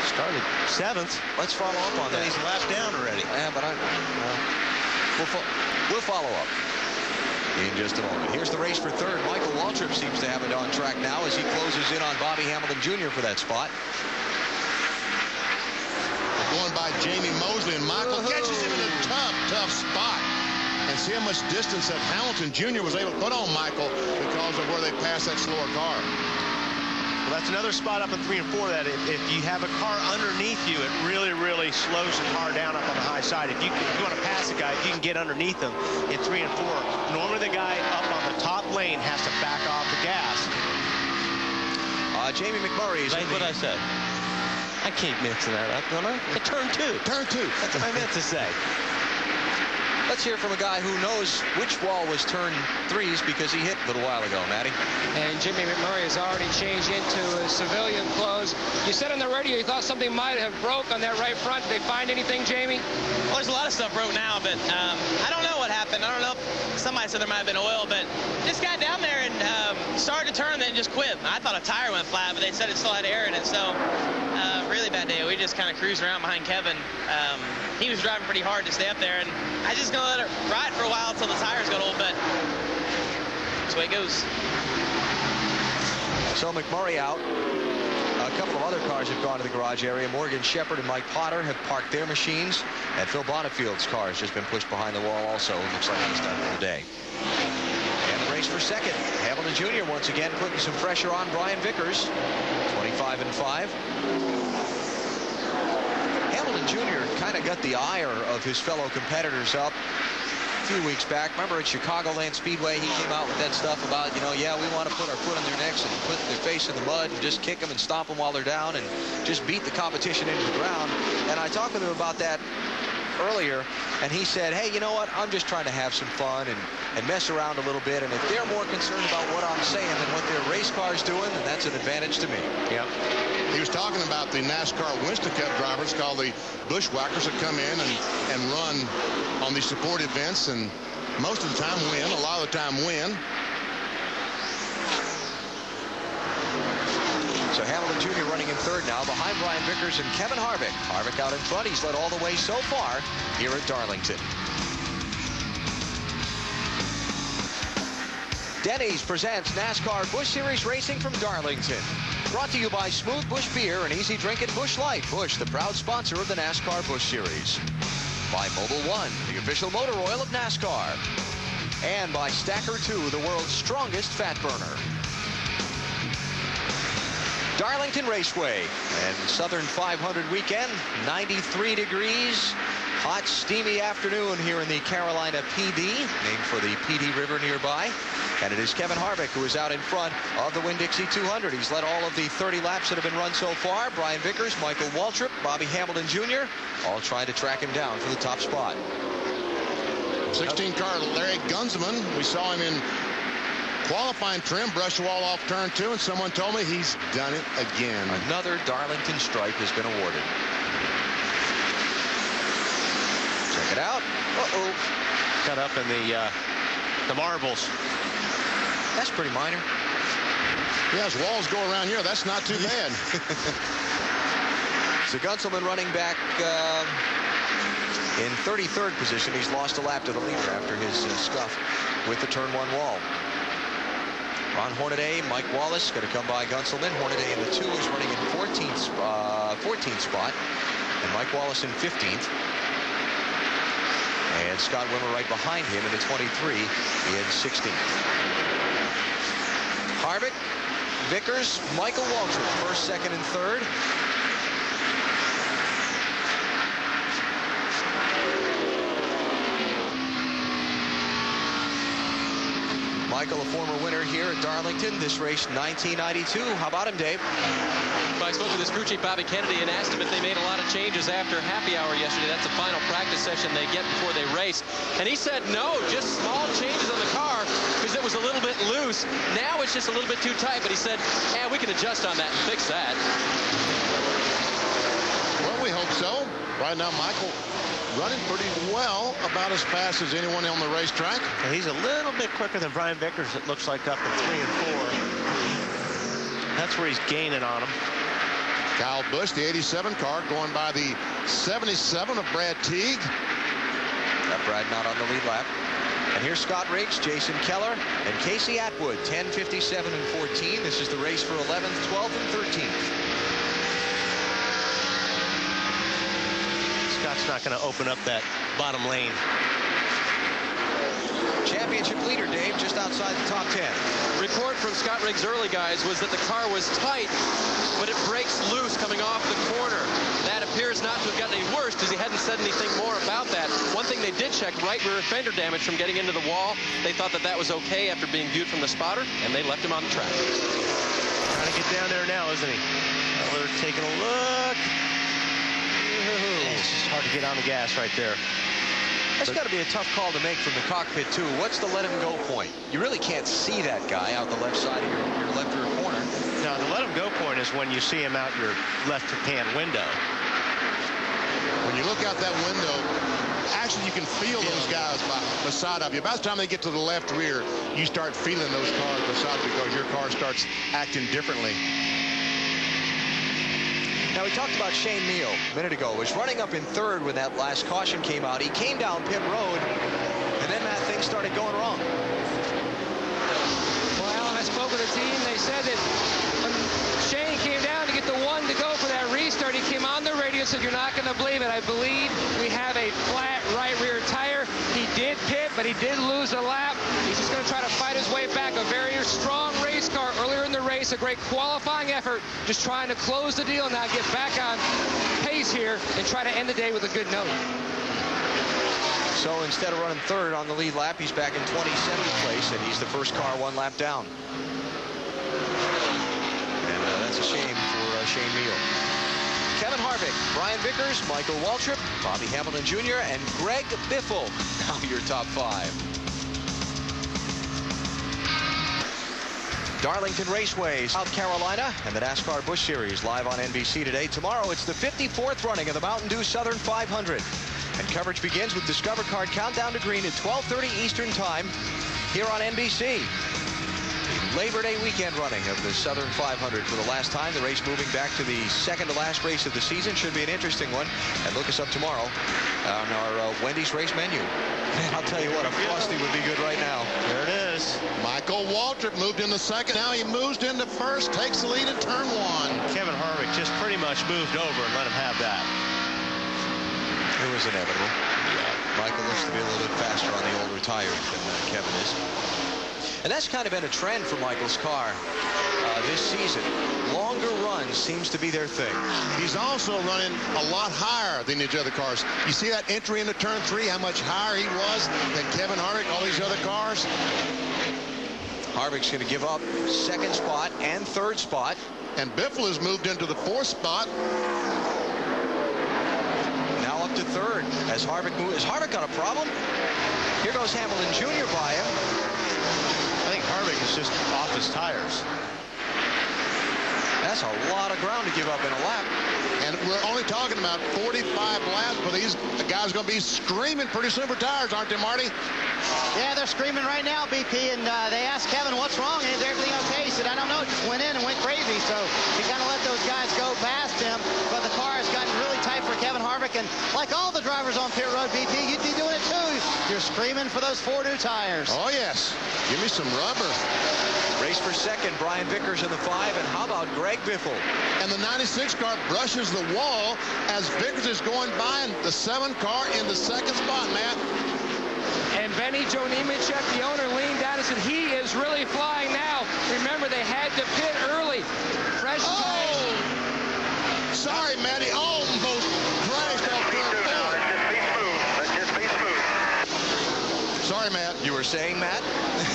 Started 7th. Let's follow up on that. He's a lap down already. Yeah, but we'll follow up in just a moment. Here's the race for 3rd. Michael Waltrip seems to have it on track now as he closes in on Bobby Hamilton Jr. for that spot. Going by Jamie Mosley, and Michael catches him in a tough spot. And see how much distance that Hamilton Jr. was able to put on Michael because of where they passed that slower car. Well, that's another spot up in 3 and 4 that if you have a car underneath you, it really slows the car down up on the high side. If you want to pass a guy, if you can get underneath him in 3 and 4, normally the guy up on the top lane has to back off the gas. Jamie McMurray is like what I said. I keep mixing that up, don't I? Turn 2. Turn 2. That's what I meant to say. Let's hear from a guy who knows which wall was turn 3s because he hit a little while ago, Matty. And Jimmy McMurray has already changed into his civilian clothes. You said on the radio you thought something might have broke on that right front. Did they find anything, Jamie? Well, there's a lot of stuff broke now, but I don't know what happened. I don't know if somebody said there might have been oil, but this guy down there and started to turn and then just quit. I thought a tire went flat, but they said it still had air in it. So really bad day. We just kind of cruised around behind Kevin. He was driving pretty hard to stay up there, and I just gonna let it ride for a while until the tires got old, but that's the way it goes. So McMurray out. A couple of other cars have gone to the garage area. Morgan Shepherd and Mike Potter have parked their machines, and Phil Bonifield's car has just been pushed behind the wall also. Looks like he's done for the day. And the race for 2nd. Hamilton Jr. once again putting some pressure on Brian Vickers. 25 and 5. Hamilton Jr. kind of got the ire of his fellow competitors up a few weeks back. Remember at Chicagoland Speedway, he came out with that stuff about, yeah, we want to put our foot on their necks and put their face in the mud and just kick them and stomp them while they're down and just beat the competition into the ground. And I talked with him about that earlier, and he said, hey, you know what? I'm just trying to have some fun and mess around a little bit, and if they're more concerned about what I'm saying than what their race car's doing, then that's an advantage to me. Yep. He was talking about the NASCAR Winston Cup drivers called the Bushwhackers that come in and run on these support events, and most of the time win, a lot of the time win. So Hamilton Jr. running in third now, behind Brian Vickers and Kevin Harvick. Harvick out in front. He's led all the way so far here at Darlington. Denny's presents NASCAR Busch Series Racing from Darlington. Brought to you by Smooth Busch Beer and Easy Drinking Busch Light. Busch, the proud sponsor of the NASCAR Busch Series. By Mobil 1, the official motor oil of NASCAR. And by Stacker 2, the world's strongest fat burner. Darlington Raceway and Southern 500 weekend, 93 degrees, hot, steamy afternoon here in the Carolina PD, named for the PD River nearby. And it is Kevin Harvick who is out in front of the Winn Dixie 200. He's led all of the 30 laps that have been run so far. Brian Vickers, Michael Waltrip, Bobby Hamilton Jr., all trying to track him down for the top spot. 16 car Larry Gunzman, we saw him in qualifying trim, brush the wall off turn 2, and someone told me he's done it again. Another Darlington stripe has been awarded. Check it out. Uh-oh. Cut up in the marbles. That's pretty minor. Yeah, as walls go around here, that's not too bad. So Gunzelman running back in 33rd position. He's lost a lap to the leader after his scuff with the turn 1 wall. Ron Hornaday, Mike Wallace going to come by Gunzelman. Hornaday in the 2 is running in 14th spot, and Mike Wallace in 15th. And Scott Wimmer right behind him in the 23 in 16th. Harvick, Vickers, Michael Waltrip, first, second, and third. Michael, a former winner here at Darlington. This race, 1992. How about him, Dave? Well, I spoke with his crew chief, Bobby Kennedy, and asked him if they made a lot of changes after happy hour yesterday. That's the final practice session they get before they race. And he said, no, just small changes on the car because it was a little bit loose. Now it's just a little bit too tight. But he said, yeah, we can adjust on that and fix that. Well, we hope so. Right now, Michael running pretty well, about as fast as anyone on the racetrack. And he's a little bit quicker than Brian Vickers, it looks like, up in 3 and 4. That's where he's gaining on him. Kyle Busch, the 87 car, going by the 77 of Brad Teague. That Brad not on the lead lap. And here's Scott Riggs, Jason Keller, and Casey Atwood, 10, 57, and 14. This is the race for 11th, 12th, and 13th. Scott's not going to open up that bottom lane. Championship leader, Dave, just outside the top 10. Report from Scott Riggs' early guys was that the car was tight, but it breaks loose coming off the corner. That appears not to have gotten any worse because he hadn't said anything more about that. One thing they did check, right rear fender damage from getting into the wall. They thought that that was okay after being viewed from the spotter, and they left him on the track. Trying to get down there now, isn't he? We're taking a look. It's just hard to get on the gas right there. That's got to be a tough call to make from the cockpit, too. What's the let him go point? You really can't see that guy out the left side of your left rear corner. No, the let him go point is when you see him out your left-hand window. When you look out that window, actually you can feel those guys beside of you. By the time they get to the left rear, you start feeling those cars beside because your car starts acting differently. Now, we talked about Shane Neal a minute ago. Was running up in third when that last caution came out. He came down pit road, and then that thing started going wrong. Well, I spoke with the team. They said that when Shane came down to get the one to go for that restart, he came on the radio and said, you're not going to believe it. I believe we have a flat right rear tire. He did pit, but he did lose a lap. He's just going to try to fight his way back. A very strong race car earlier in the race, a great qualifying effort, just trying to close the deal now, get back on pace here and try to end the day with a good note. So instead of running third on the lead lap, he's back in 27th place, and he's the first car one lap down. And that's a shame for Shane Neal. Kevin Harvick, Brian Vickers, Michael Waltrip, Bobby Hamilton Jr., and Greg Biffle. Now your top 5. Darlington Raceway, South Carolina, and the NASCAR Busch Series live on NBC today. Tomorrow, it's the 54th running of the Mountain Dew Southern 500. And coverage begins with Discover Card Countdown to Green at 12:30 Eastern Time here on NBC. The Labor Day weekend running of the Southern 500 for the last time. The race moving back to the second to last race of the season. Should be an interesting one. And look us up tomorrow on our Wendy's race menu. Man, I'll tell you what, a Frosty would be good right now. There it is. Michael Waltrip moved into second. Now he moves into first, takes the lead at turn 1. Kevin Harvick just pretty much moved over and let him have that. It was inevitable. Michael looks to be a little bit faster on the older tires than Kevin is. And that's kind of been a trend for Michael's car this season. Longer runs seems to be their thing. He's also running a lot higher than these other cars. You see that entry into turn 3, how much higher he was than Kevin Harvick, all these other cars? Harvick's going to give up second spot and third spot. And Biffle has moved into the 4th spot. Now up to third as Harvick moves. Has Harvick got a problem? Here goes Hamilton Jr. by him. I think Harvick is just off his tires. That's a lot of ground to give up in a lap. And we're only talking about 45 laps, but these guys are going to be screaming pretty soon for tires, aren't they, Marty? Yeah, they're screaming right now, BP, and they asked Kevin what's wrong, and is everything okay? He said, I don't know, it just went in and went crazy, so he kind of let those guys go past him, but the car has gotten really tight for Kevin Harvick, and like all the drivers on pit road, BP, you'd be doing it too. You're screaming for those 4 new tires. Oh, yes. Give me some rubber. Race for second, Brian Vickers in the 5, and how about Greg Biffle? And the 96 car brushes the wall as Vickers is going by, and the 7 car in the second spot, Matt. And Benny Joe Nemechek, the owner, leaned down and said, he is really flying now. Remember, they had to pit early. Fresh tires. Sorry, Matty. Almost crashed out turn 4. Let's just be smooth. Sorry, Matt. You were saying, Matt?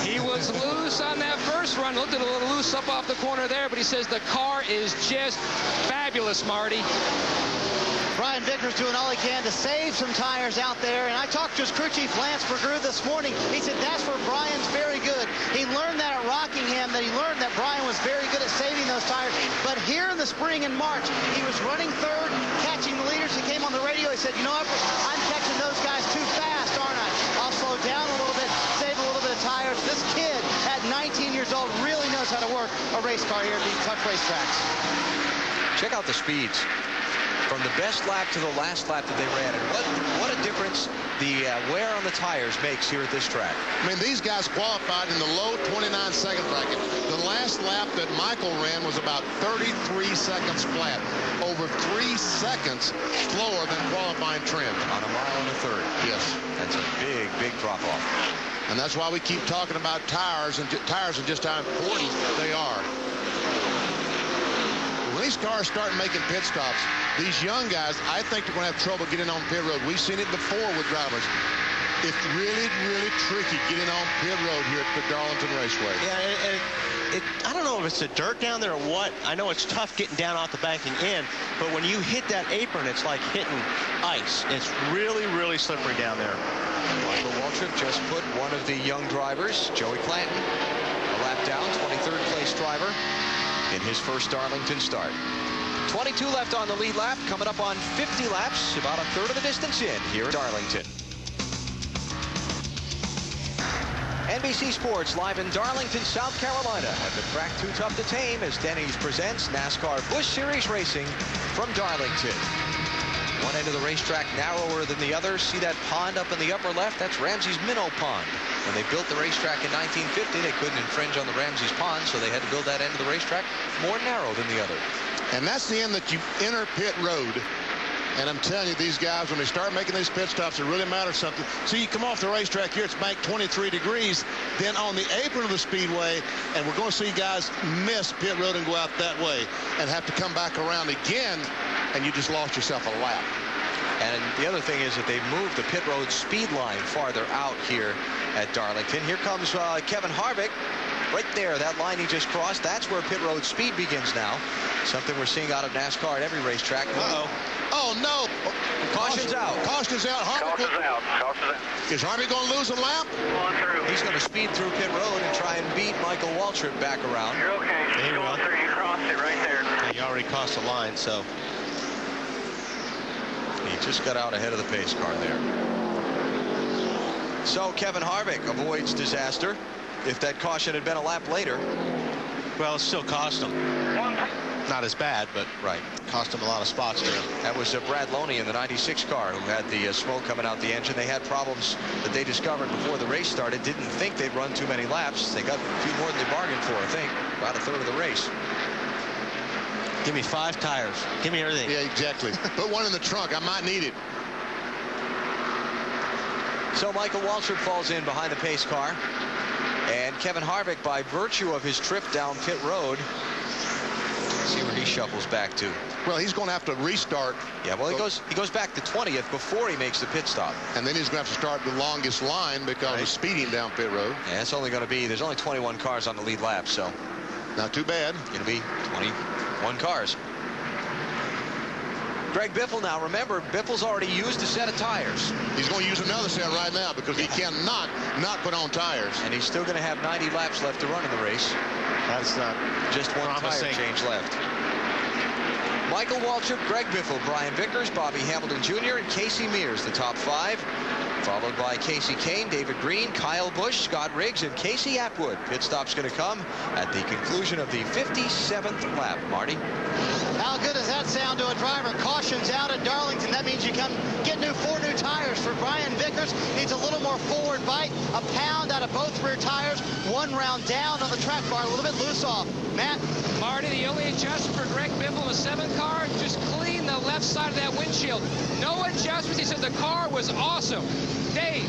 He was loose on that first run. Looked a little loose up off the corner there, but he says the car is just fabulous, Marty. Brian Vickers doing all he can to save some tires out there. And I talked to his crew chief, Lance Vergrew, this morning. He said that's where Brian's very good. He learned that at Rockingham, that he learned that Brian was very good at saving those tires. But here in the spring and March, he was running third, catching the leaders. He came on the radio. He said, you know what, I'm catching those guys too fast, aren't I? I'll slow down a little bit, save a little bit of tires. This kid at 19 years old really knows how to work a race car here at these tough racetracks. Check out the speeds from the best lap to the last lap that they ran. And what a difference the wear on the tires makes here at this track. I mean, these guys qualified in the low 29-second bracket. The last lap that Michael ran was about 33 seconds flat, over 3 seconds slower than qualifying trim. On a mile and a third. Yes. That's a big, big drop-off. And that's why we keep talking about tires and just how important they are. When these cars start making pit stops, these young guys, I think they're going to have trouble getting on pit road. We've seen it before with drivers. It's really, really tricky getting on pit road here at the Darlington Raceway. Yeah, I don't know if it's the dirt down there or what. I know it's tough getting down off the bank and in, but when you hit that apron, it's like hitting ice. It's really, really slippery down there. Michael Waltrip just put one of the young drivers, Joey Clanton, a lap down, 23rd place driver in his first Darlington start. 22 left on the lead lap, coming up on 50 laps, about a third of the distance in here at Darlington. NBC Sports live in Darlington, South Carolina at the track Too Tough to Tame as Denny's presents NASCAR Busch Series Racing from Darlington. One end of the racetrack narrower than the other. See that pond up in the upper left? That's Ramsey's Minnow Pond. When they built the racetrack in 1950, they couldn't infringe on the Ramsey's Pond, so they had to build that end of the racetrack more narrow than the other. And that's the end that you enter pit road. And I'm telling you, these guys, when they start making these pit stops, it really matters something. So you come off the racetrack here, it's banked 23 degrees. Then on the apron of the speedway, and we're going to see guys miss pit road and go out that way and have to come back around again, and you just lost yourself a lap. And the other thing is that they've moved the pit road speed line farther out here at Darlington. Here comes Kevin Harvick. Right there, that line he just crossed, that's where pit road speed begins now. Something we're seeing out of NASCAR at every racetrack. Uh-oh. Oh, no. Caution's out. Caution's out. Caution's out. Caution's out. Is Harvick going to lose a lap? Going through. He's going to speed through pit road and try and beat Michael Waltrip back around. You're okay. You're going through. You crossed it right there. Yeah, you already crossed the line, so. He just got out ahead of the pace car there. So Kevin Harvick avoids disaster. If that caution had been a lap later. Well, it still cost him. Not as bad, but right. Cost him a lot of spots there. That was Brad Loney in the 96 car who had the smoke coming out the engine. They had problems that they discovered before the race started. Didn't think they'd run too many laps. They got a few more than they bargained for, I think. About a third of the race. Give me 5 tires. Give me everything. Yeah, exactly. Put one in the trunk. I might need it. So Michael Waltrip falls in behind the pace car. And Kevin Harvick, by virtue of his trip down pit road, see where he shuffles back to. Well, he's going to have to restart. Yeah, well, he goes back to 20th before he makes the pit stop. And then he's going to have to start the longest line because of speeding down pit road. Yeah, it's only going to be, there's only 21 cars on the lead lap, so. Not too bad. Going to be 21 cars. Greg Biffle now, remember, Biffle's already used a set of tires. He's going to use another set right now because he cannot not put on tires. And he's still going to have 90 laps left to run in the race. That's not just one tire change left. Michael Waltrip, Greg Biffle, Brian Vickers, Bobby Hamilton Jr., and Casey Mears, the top 5. Followed by Casey Kane, David Green, Kyle Busch, Scott Riggs, and Casey Atwood. Pit stop's going to come at the conclusion of the 57th lap. Marty? How good does that sound to a driver? Caution's out at Darlington. That means you come get 4 new tires for Brian Vickers. Needs a little more forward bite. A pound out of both rear tires. 1 round down on the track bar. A little bit loose off. Matt? Marty, the only adjustment for Greg Biffle in the 7 car, just clean the left side of that windshield. No adjustments. He said the car was awesome. Dave.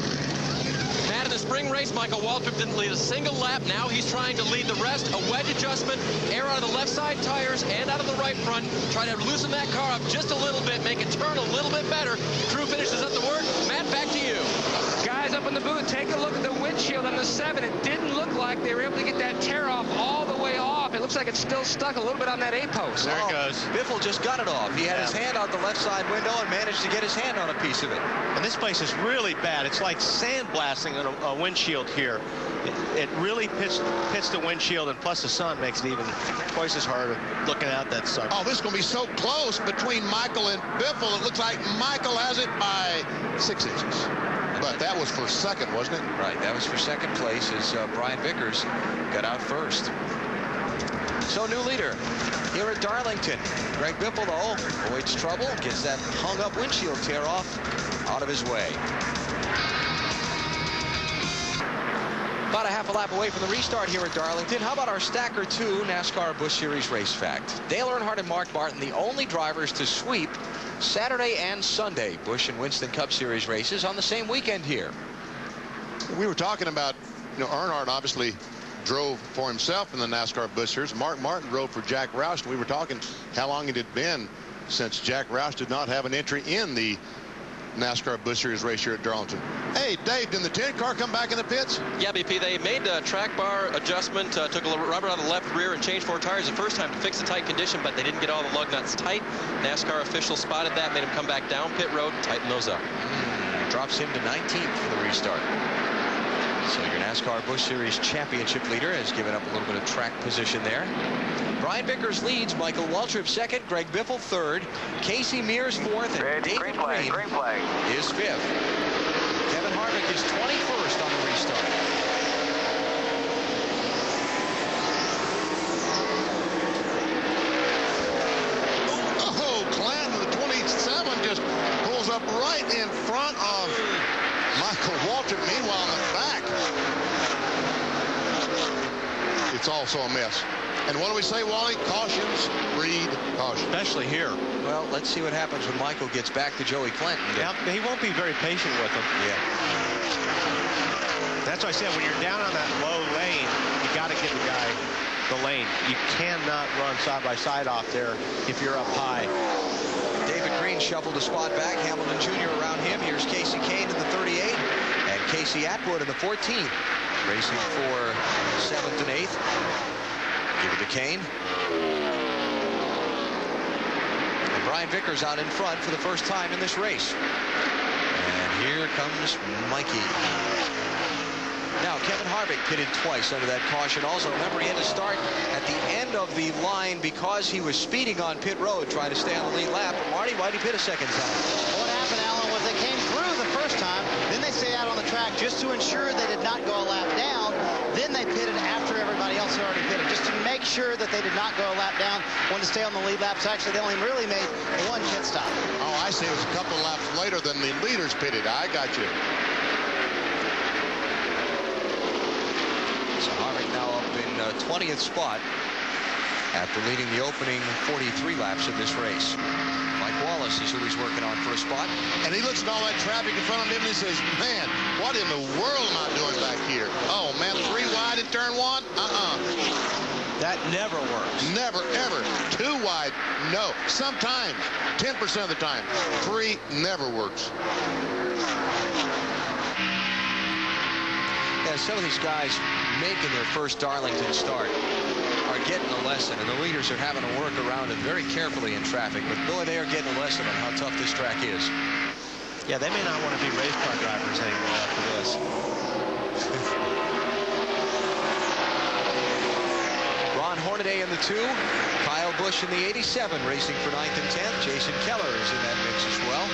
Matt, in the spring race, Michael Waltrip didn't lead a single lap. Now he's trying to lead the rest. A wedge adjustment, air out of the left side tires and out of the right front. Try to loosen that car up just a little bit, make it turn a little bit better. Crew finishes at the word. Matt, back to you. Guys up in the booth, take a look at the windshield on the 7. It didn't look like they were able to get that tear off all the way off. It looks like it's still stuck a little bit on that A-post. There it goes. Biffle just got it off. He had his hand out the left side window and managed to get his hand on a piece of it. And this place is really bad. It's like sandblasting on a windshield here. It really pits the windshield, and plus the sun makes it even twice as hard looking out that sucker. Oh, this is going to be so close between Michael and Biffle. It looks like Michael has it by 6 inches. But that was for second, wasn't it? Right, that was for second place as Brian Vickers got out first. So new leader here at Darlington. Greg Biffle, though, avoids trouble, gets that hung-up windshield tear off out of his way. About a half a lap away from the restart here at Darlington. How about our Stacker 2 NASCAR Busch Series race fact? Dale Earnhardt and Mark Martin, the only drivers to sweep Saturday and Sunday Busch and Winston Cup Series races on the same weekend here. We were talking about, Earnhardt obviously drove for himself in the NASCAR Busch Series. Mark Martin drove for Jack Roush. And we were talking how long it had been since Jack Roush did not have an entry in the NASCAR Busch Series race here at Darlington. Hey, Dave, did the 10 car come back in the pits? Yeah, BP, they made a track bar adjustment, took a little rubber out of the left rear and changed 4 tires the first time to fix the tight condition, but they didn't get all the lug nuts tight. NASCAR officials spotted that, made him come back down pit road, tighten those up. Drops him to 19th for the restart. So your NASCAR Busch Series championship leader has given up a little bit of track position there. Brian Vickers leads, Michael Waltrip second, Greg Biffle third, Casey Mears fourth, and David Green is fifth. Kevin Harvick is 21st on the restart. Oh, Clanton, the 27 just pulls up right in front of Michael Waltrip. Meanwhile, in the back, it's also a mess. And what do we say, Wally? Cautions, breed caution. Especially here. Well, let's see what happens when Michael gets back to Joey Clanton. Yeah, he won't be very patient with him. Yeah. That's why I said when you're down on that low lane, you got to give the guy the lane. You cannot run side by side off there if you're up high. David Green Kane shuffled a spot back. Hamilton Jr. around him. Here's Casey Kane in the 38, and Casey Atwood in the 14, racing for 7th and 8th. Give it to Kane. And Brian Vickers out in front for the first time in this race. And here comes Mikey. Now, Kevin Harvick pitted twice under that caution. Also, remember, he had to start at the end of the line because he was speeding on pit road, trying to stay on the lead lap. But Marty, why did he pit a second time? What happened, Alan, was they came through the first time, then they stayed out on the track just to ensure they did not go a lap down. Then they pitted after everybody else had already pitted, just to make sure that they did not go a lap down, wanted to stay on the lead lap. So actually, they only really made one pit stop. Oh, I see. It was a couple laps later than the leaders pitted. I got you. Now up in 20th spot after leading the opening 43 laps of this race. Mike Wallace is who he's working on for a spot. And he looks at all that traffic in front of him and he says, man, what in the world am I doing back here? Oh, man, 3 wide in turn 1? That never works. Never, ever. 2 wide, no. Sometimes, 10% of the time. 3 never works. Yeah, some of these guys making their first Darlington start are getting a lesson, and the leaders are having to work around it very carefully in traffic. But boy, they are getting a lesson on how tough this track is. Yeah, they may not want to be race car drivers anymore after this. Ron Hornaday in the 2, Kyle Busch in the 87, racing for 9th and 10th. Jason Keller is in that mix as well.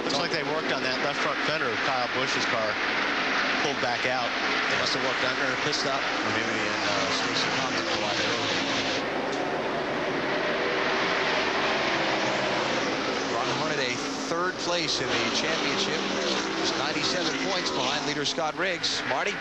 Looks like they worked on that left front fender of Kyle Busch's car. Pulled back out. They must have worked under a pit stop. Or maybe in Stacy Compton a lot earlier. Ron Hornaday, 3rd place in the championship. Just 97 points behind leader Scott Riggs. Marty?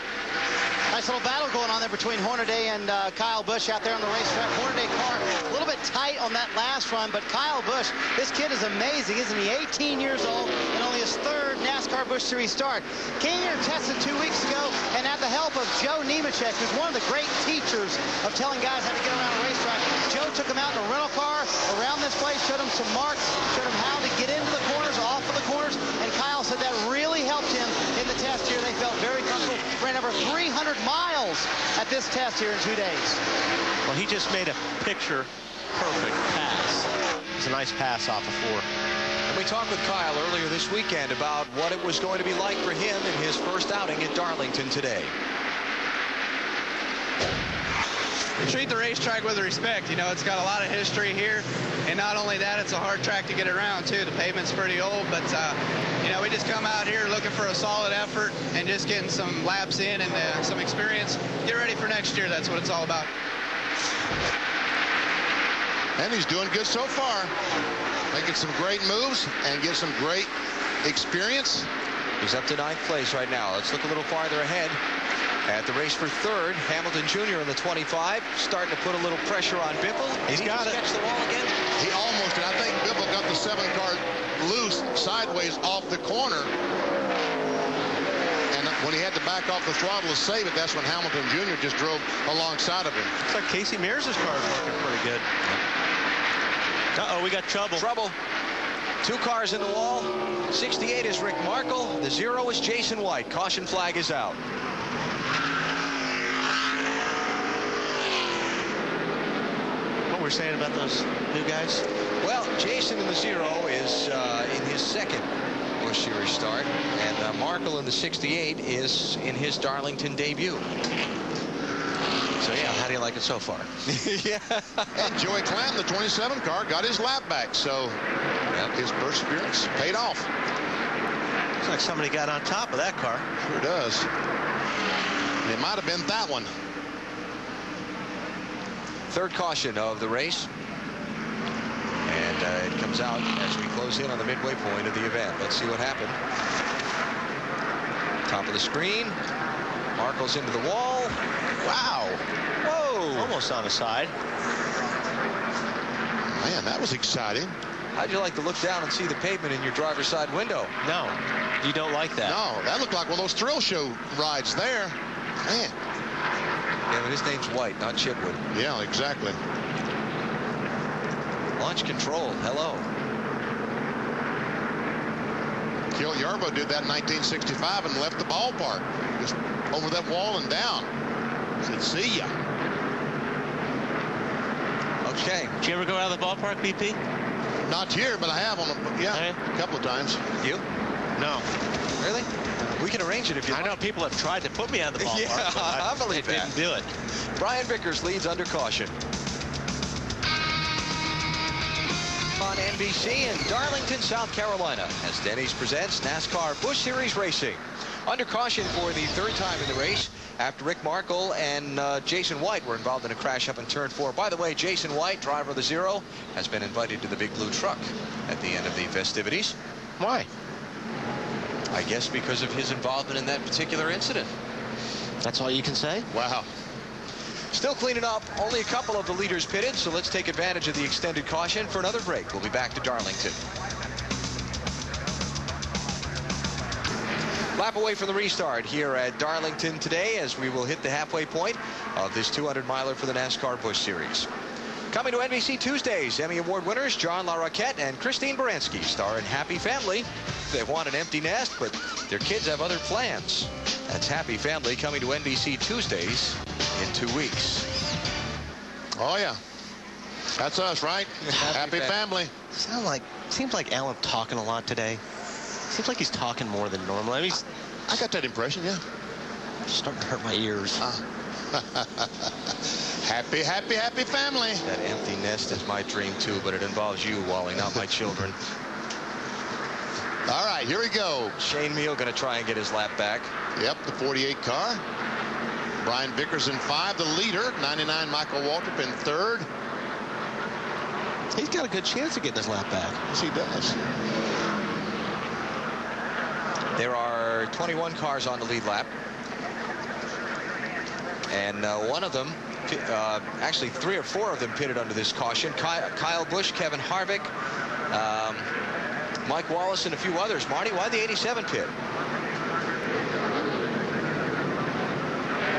Nice little battle going on there between Hornaday and Kyle Busch out there on the racetrack. Hornaday car a little bit tight on that last run, but Kyle Busch, this kid is amazing, isn't he? 18 years old and only his 3rd NASCAR Busch Series start. Came here and tested 2 weeks ago, and at the help of Joe Nemechek, who's one of the great teachers of telling guys how to get around a racetrack, Joe took him out in a rental car around this place, showed him some marks, showed him how to get into the corners, off of the corners, and Kyle said that really helped him in the test here. They felt very comfortable. Ran over 300 miles at this test here in 2 days. Well, he just made a picture-perfect pass. It's a nice pass off of 4. And we talked with Kyle earlier this weekend about what it was going to be like for him in his first outing at Darlington today. We treat the racetrack with respect. You know, it's got a lot of history here. And not only that, it's a hard track to get around, too. The pavement's pretty old, but, you know, we just come out here looking for a solid effort and just getting some laps in and some experience. Get ready for next year. That's what it's all about. And he's doing good so far. Making some great moves and getting some great experience. He's up to 9th place right now. Let's look a little farther ahead. At the race for 3rd, Hamilton Jr. in the 25, starting to put a little pressure on Biffle. He's got it. Catch the wall again. He almost did. I think Biffle got the 7 car loose sideways off the corner. And when he had to back off the throttle to save it, that's when Hamilton Jr. just drove alongside of him. Looks like Casey Mears' car is working pretty good. Uh-oh, we got trouble. Trouble. 2 cars in the wall. 68 is Rick Markle. The 0 is Jason White. Caution flag is out. We're saying about those new guys? Well, Jason in the 0 is in his 2nd Busch Series start, and Markle in the 68 is in his Darlington debut. So yeah, how do you like it so far? Yeah. And Joey Clam, the 27 car, got his lap back, so his perseverance paid off. Looks like somebody got on top of that car. Sure does. It might have been that one. 3rd caution of the race, and it comes out as we close in on the midway point of the event. Let's see what happened. Top of the screen. Markle's into the wall. Wow. Whoa. Almost on the side. Man, that was exciting. How'd you like to look down and see the pavement in your driver's side window? No, you don't like that. No, that looked like one of those thrill show rides there. Man. Yeah, but his name's White, not Chitwood. Yeah, exactly. Launch control. Hello. Gil Yarbo did that in 1965 and left the ballpark. Just over that wall and down. Said, see ya. Okay. Did you ever go out of the ballpark, BP? Not here, but I have on a couple of times. You? No. Really? We can arrange it if you I know people have tried to put me out of the ballpark. Yeah, but I believe that. Didn't do it. Brian Vickers leads under caution. On NBC in Darlington, South Carolina, as Denny's presents NASCAR Busch Series Racing. Under caution for the third time in the race after Rick Markle and Jason White were involved in a crash up in turn 4. By the way, Jason White, driver of the Zero, has been invited to the Big Blue Truck at the end of the festivities. Why? I guess because of his involvement in that particular incident. That's all you can say? Wow. Still cleaning up. Only a couple of the leaders pitted, so let's take advantage of the extended caution for another break. We'll be back to Darlington. Lap away from the restart here at Darlington today as we will hit the halfway point of this 200-miler for the NASCAR Busch Series. Coming to NBC Tuesdays, Emmy Award winners John LaRoquette and Christine Baranski star in Happy Family. They want an empty nest, but their kids have other plans. That's Happy Family coming to NBC Tuesdays in 2 weeks. Oh, yeah. That's us, right? Happy family. Seems like Alan talking a lot today. Seems like he's talking more than normal. I mean, I got that impression, yeah. It's starting to hurt my ears. Happy, happy, happy family. That empty nest is my dream, too, but it involves you, Wally, not my children. All right, here we go. Shane Meal going to try and get his lap back. Yep, the 48 car. Brian Vickers in 5, the leader. 99, Michael Waltrip in 3rd. He's got a good chance of getting his lap back. Yes, he does. There are 21 cars on the lead lap. And one of them, actually 3 or 4 of them pitted under this caution. Kyle Busch, Kevin Harvick, Mike Wallace, and a few others. Marty, why the 87 pit?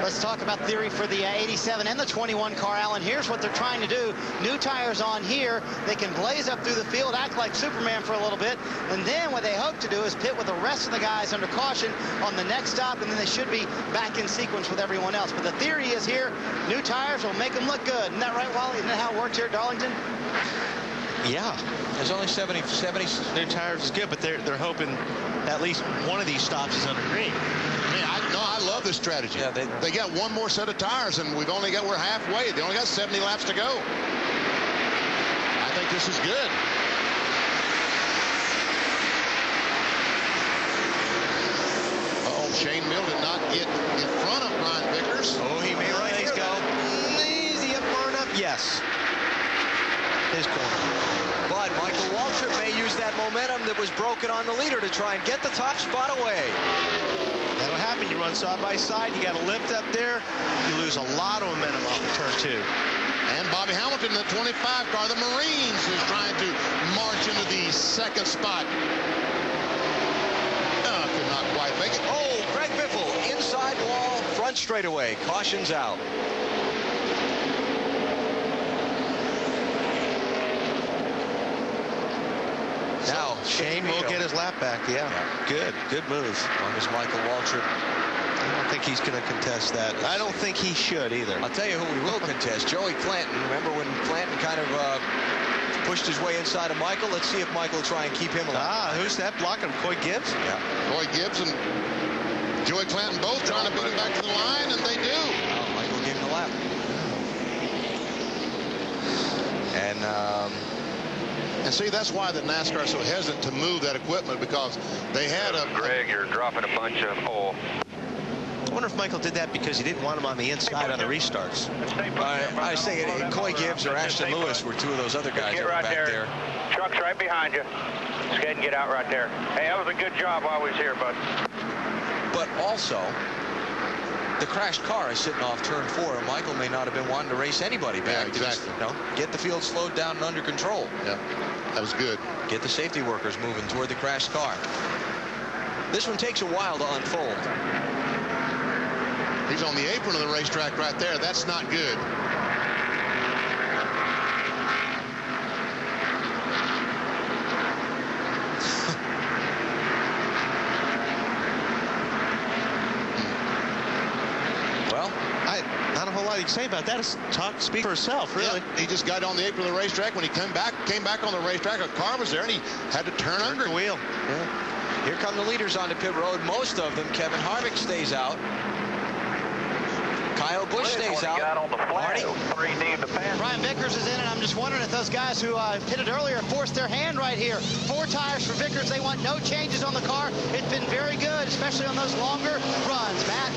Let's talk about theory for the 87 and the 21 car, Alan. Here's what they're trying to do. New tires on here. They can blaze up through the field, act like Superman for a little bit, and then what they hope to do is pit with the rest of the guys under caution on the next stop, and then they should be back in sequence with everyone else. But the theory is here, new tires will make them look good. Isn't that right, Wally? Isn't that how it worked here at Darlington? Yeah. There's only 70 new tires is good, but they're hoping at least one of these stops is under green. I love this strategy. Yeah, they got one more set of tires, and we're halfway. They only got 70 laps to go. I think this is good. Shane Mill did not get in front of Brian Vickers. Oh, he may right here go. Easy up, burn up. Yes. His corner. But Michael Waltrip may use that momentum that was broken on the leader to try and get the top spot away. That'll happen. You run side by side. You got to lift up there. You lose a lot of momentum off of turn 2. And Bobby Hamilton in the 25 car, the Marines, is trying to march into the 2nd spot. Could not quite make it. Oh, Greg Biffle, inside wall, front straightaway. Caution's out. Now, Shane will get his lap back. Yeah. Good move. As long as Michael Waltrip. I don't think he's going to contest that. I don't think he should either. I'll tell you who we will contest. Joey Clanton. Remember when Clanton kind of pushed his way inside of Michael? Let's see if Michael will try and keep him alive. Who's that blocking? Coy Gibbs? Yeah. Coy Gibbs and Joey Clanton both trying to beat him back to the line, and they do. Oh, Michael gave him the lap. And see, that's why the NASCAR is so hesitant to move that equipment, because they had a... Greg, you're dropping a bunch of oil. I wonder if Michael did that because he didn't want him on the inside on the restarts. I was thinking Coy Gibbs or Ashton Lewis were 2 of those other guys that were back there. Truck's right behind you. Just go ahead and get out right there. Hey, that was a good job while we was here, bud. But also, the crashed car is sitting off turn 4, and Michael may not have been wanting to race anybody back. Yeah, exactly. Get the field slowed down and under control. Yeah, that was good. Get the safety workers moving toward the crashed car. This one takes a while to unfold. He's on the apron of the racetrack right there. That's not good. Not a whole lot you can say about that. Speak for herself, really. Yeah, he just got on the apron of the racetrack. When he came back on the racetrack, a car was there, and he had to turn under the wheel. Yeah. Here come the leaders onto pit road. Most of them. Kevin Harvick stays out. Kyle Busch stays out. Brian Vickers is in, and I'm just wondering if those guys who pitted earlier forced their hand right here. 4 tires for Vickers. They want no changes on the car. It's been very good, especially on those longer runs, Matt.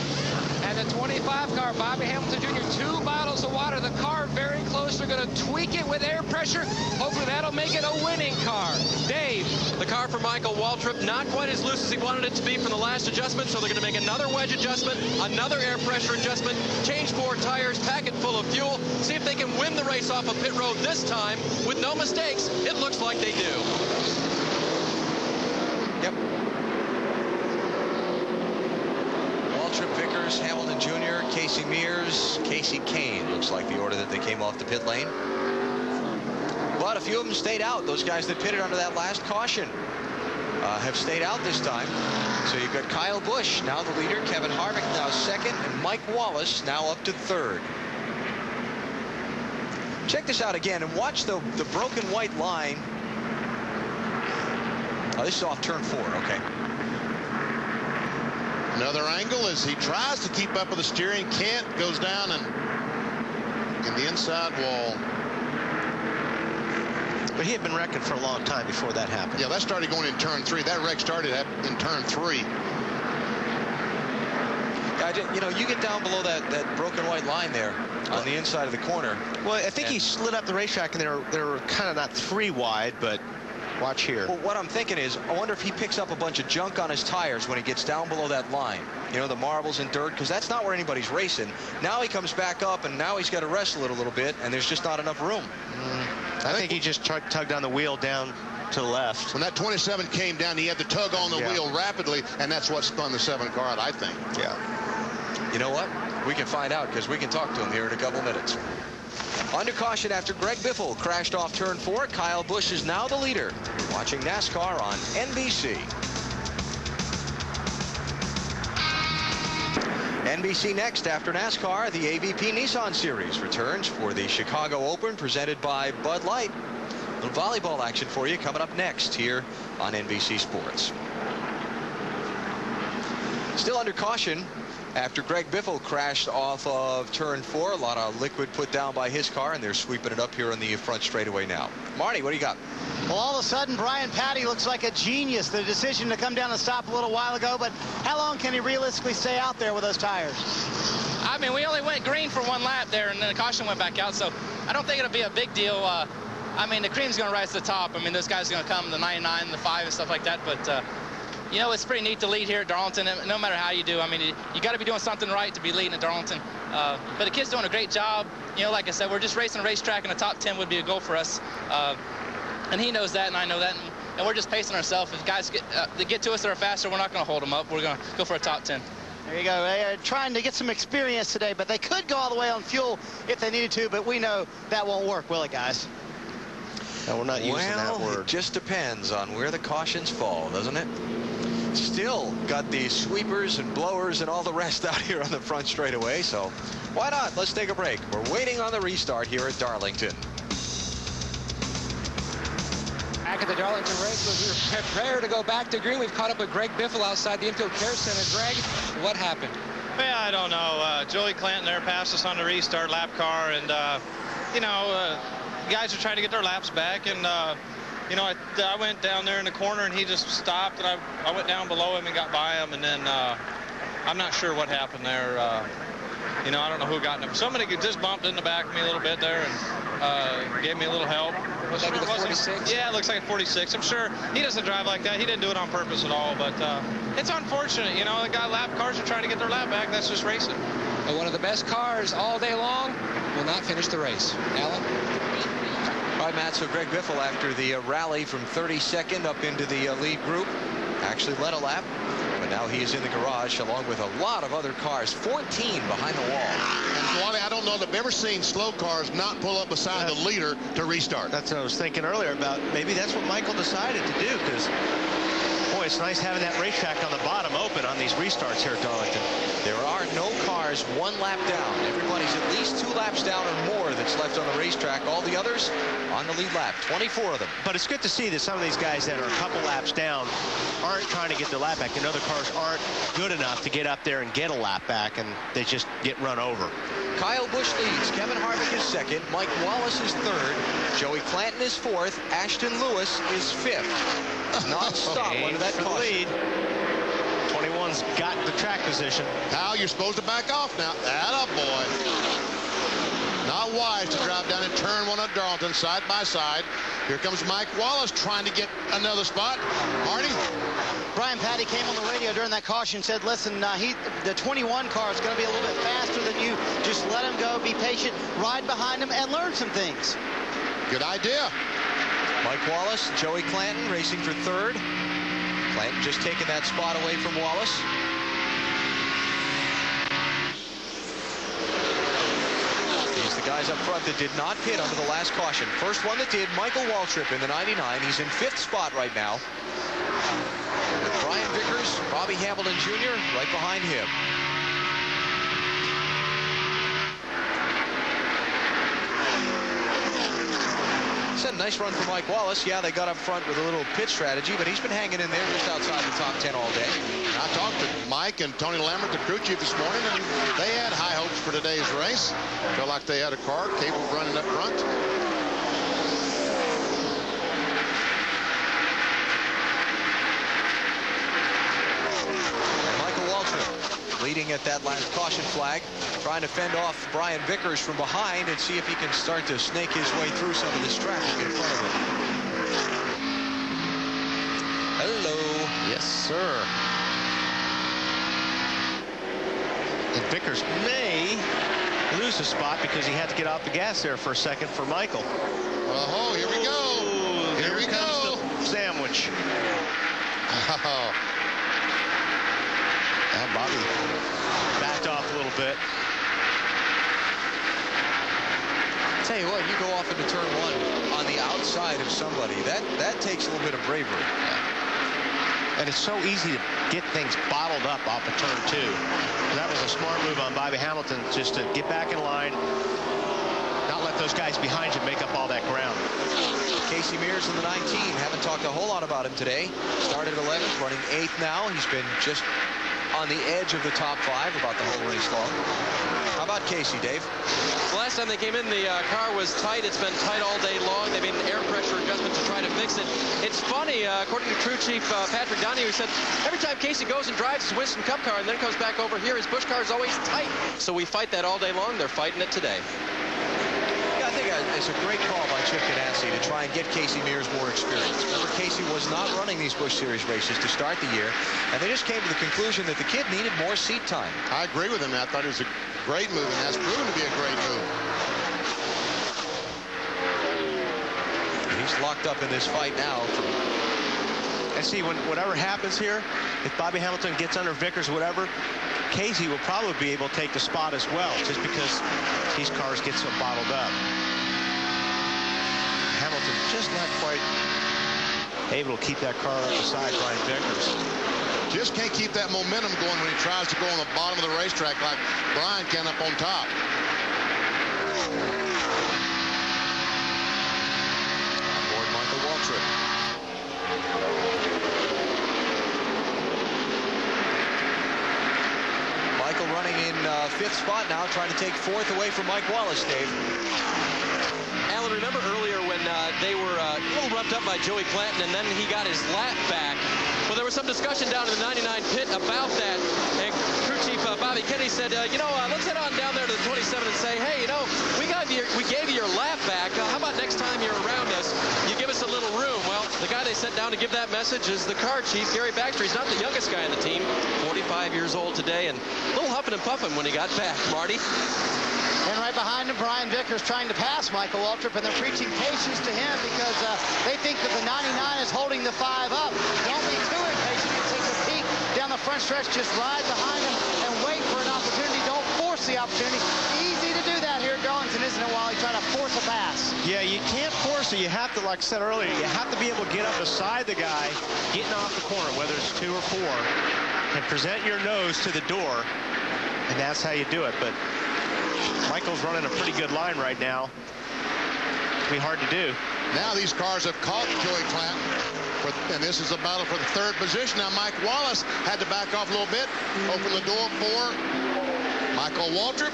And the 25 car, Bobby Hamilton Jr., 2 bottles of water. The car very close. They're going to tweak it with air pressure. Hopefully that'll make it a winning car. Dave. The car for Michael Waltrip, not quite as loose as he wanted it to be from the last adjustment, so they're going to make another wedge adjustment, another air pressure adjustment, change 4 tires, pack it full of fuel, see if they can win the race off of pit road this time with no mistakes. It looks like they do. Yep. Waltrip, Vickers, Hamilton Jr., Casey Mears, Casey Kane. Looks like the order that they came off the pit lane. But a few of them stayed out. Those guys that pitted under that last caution have stayed out this time. So you've got Kyle Busch, now the leader. Kevin Harvick now second. And Mike Wallace now up to third. Check this out again and watch the broken white line. Oh, this is off turn 4. Okay. Another angle as he tries to keep up with the steering, can't, goes down and in the inside wall. But he had been wrecking for a long time before that happened. Yeah, that started going in turn 3. That wreck started in turn 3. Yeah, you know, you get down below that broken white line there on the inside of the corner. Well, I think he slid up the racetrack, and they were kind of not 3 wide, but watch here. Well, what I'm thinking is, I wonder if he picks up a bunch of junk on his tires when he gets down below that line. You know, the marbles and dirt, because that's not where anybody's racing. Now he comes back up, and now he's got to wrestle it a little bit, and there's just not enough room. I think he just tugged on the wheel down to the left. When that 27 came down, he had to tug on the wheel rapidly, and that's what spun the 7 car out, I think. Yeah. You know what? We can find out, because we can talk to him here in a couple minutes. Under caution after Greg Biffle crashed off turn 4. Kyle Busch is now the leader. Watching NASCAR on NBC. NBC next after NASCAR. The AVP Nissan Series returns for the Chicago Open presented by Bud Light. A little volleyball action for you coming up next here on NBC Sports. Still under caution after Greg Biffle crashed off of turn 4. A lot of liquid put down by his car, and they're sweeping it up here on the front straightaway now. Marty, what do you got? Well, all of a sudden, Brian Patty looks like a genius. The decision to come down and stop a little while ago, but how long can he realistically stay out there with those tires? I mean, we only went green for 1 lap there, and then the caution went back out, so I don't think it'll be a big deal. I mean, the cream's going to rise to the top. I mean, those guys are going to come, the 99, the 5, and stuff like that, but you know, it's pretty neat to lead here at Darlington, no matter how you do. I mean, you got to be doing something right to be leading at Darlington. But the kid's doing a great job. You know, like I said, we're just racing a racetrack, and the top 10 would be a goal for us. And he knows that, and I know that, and we're just pacing ourselves. If guys get to us that are faster, we're not going to hold them up. We're going to go for a top 10. There you go. They are trying to get some experience today, but they could go all the way on fuel if they needed to, but we know that won't work, will it, guys? No, we're not using that word. It just depends on where the cautions fall, doesn't it? Still got the sweepers and blowers and all the rest out here on the front straightaway, so why not? Let's take a break. We're waiting on the restart here at Darlington. Back at the Darlington Raceway, we're prepared to go back to green. We've caught up with Greg Biffle outside the infield care center. Greg, what happened? Yeah, I don't know. Joey Clanton there passed us on the restart lap car, and you know, guys are trying to get their laps back, and you know, I went down there in the corner, and he just stopped, and I went down below him and got by him, and then I'm not sure what happened there. You know, I don't know who got in him. Somebody just bumped in the back of me a little bit there and gave me a little help. Was that the 46? Yeah, it looks like a 46. I'm sure he doesn't drive like that. He didn't do it on purpose at all, but it's unfortunate. You know, the lap cars are trying to get their lap back. That's just racing. But one of the best cars all day long will not finish the race. Alan? All right, Matt, so Greg Biffle, after the rally from 32nd up into the lead group, actually led a lap. But now he is in the garage along with a lot of other cars, 14 behind the wall. And Wally, I don't know that I've ever seen slow cars not pull up beside the leader to restart. That's what I was thinking earlier about. Maybe that's what Michael decided to do, because boy, it's nice having that racetrack on the bottom open on these restarts here at Darlington. There are no cars 1 lap down. Everybody's at least 2 laps down or more that's left on the racetrack. All the others on the lead lap, 24 of them. But it's good to see that some of these guys that are a couple laps down aren't trying to get their lap back. And other cars aren't good enough to get up there and get a lap back, and they just get run over. Kyle Busch leads. Kevin Harvick is second. Mike Wallace is third. Joey Clanton is fourth. Ashton Lewis is fifth. Non-stop under that caution. Lead. 21's got the track position. Kyle, you're supposed to back off now. Attaboy. Not wise to drive down and turn one at Darlington side by side. Here comes Mike Wallace trying to get another spot. Marty? Brian Patty came on the radio during that caution and said, listen, the 21 car is going to be a little bit faster than you. Just let him go, be patient, ride behind him, and learn some things. Good idea. Mike Wallace, Joey Clanton racing for third. Clanton just taking that spot away from Wallace. These the guys up front that did not pit under the last caution. First one that did, Michael Waltrip in the 99. He's in 5th spot right now. With Brian Vickers, Bobby Hamilton Jr. right behind him. It's a nice run for Mike Wallace. Yeah, they got up front with a little pit strategy, but he's been hanging in there just outside the top 10 all day. I talked to Mike and Tony Lambert, the crew chief, this morning, and they had high hopes for today's race. Felt like they had a car capable of running up front. Michael Waltrip leading at that last caution flag, trying to fend off Brian Vickers from behind and see if he can start to snake his way through some of this traffic in front of him. Hello. Yes, sir. And Vickers may lose a spot because he had to get off the gas there for a second for Michael. Oh, here we go. Here we go. The sandwich. Oh. And Bobby backed off a little bit. Tell you what, you go off into turn 1 on the outside of somebody. That takes a little bit of bravery. And it's so easy to get things bottled up off of turn 2. That was a smart move on Bobby Hamilton, just to get back in line, not let those guys behind you make up all that ground. Casey Mears in the 19. Haven't talked a whole lot about him today. Started 11th, running 8th now. He's been just on the edge of the top 5 about the whole race long. How about Casey, Dave? The last time they came in, the car was tight. It's been tight all day long. They made an air pressure adjustment to try to fix it. It's funny, according to crew chief Patrick Donahue, who said every time Casey goes and drives his Winston Cup car and then comes back over here, his Busch car is always tight. So we fight that all day long. They're fighting it today. Yeah, I think it's a great call by Chip Ganassi to try and get Casey Mears more experience. Remember, Casey was not running these Busch Series races to start the year, and they just came to the conclusion that the kid needed more seat time. I agree with him. I thought it was a great move, and that's proven to be a great move. He's locked up in this fight now. And see, whatever happens here, if Bobby Hamilton gets under Vickers or whatever, Casey will probably be able to take the spot as well, just because these cars get so bottled up. Hamilton just not quite able to keep that car up beside Brian Vickers. Just can't keep that momentum going when he tries to go on the bottom of the racetrack like Brian can up on top. Aboard Michael Waltrip. Michael running in 5th spot now, trying to take 4th away from Mike Wallace, Dave. Alan, remember earlier when they were a little roughed up by Joey Clanton and then he got his lap back? Well, there was some discussion down in the 99 pit about that, and crew chief Bobby Kennedy said, let's head on down there to the 27 and say, hey, we gave you your lap back. How about next time you're around us, you give us a little room? Well, the guy they sent down to give that message is the car chief, Gary Baxter. He's not the youngest guy in the team, 45 years old today, and a little huffing and puffing when he got back. Marty? And right behind him, Brian Vickers trying to pass Michael Waltrip, and they're preaching patience to him because they think that the 99 is holding the 5 up. Don't be too impatient. You take a peek down the front front stretch, just ride behind him and wait for an opportunity. Don't force the opportunity. Easy to do that here at Darlington, isn't it, Wally? Trying to force a pass. Yeah, you can't force it. You have to, like I said earlier, you have to be able to get up beside the guy getting off the corner, whether it's 2 or 4, and present your nose to the door, and that's how you do it. But Michael's running a pretty good line right now. It'll be hard to do. Now these cars have caught Joey Clanton, and this is a battle for the 3rd position. Now Mike Wallace had to back off a little bit, open the door for Michael Waltrip,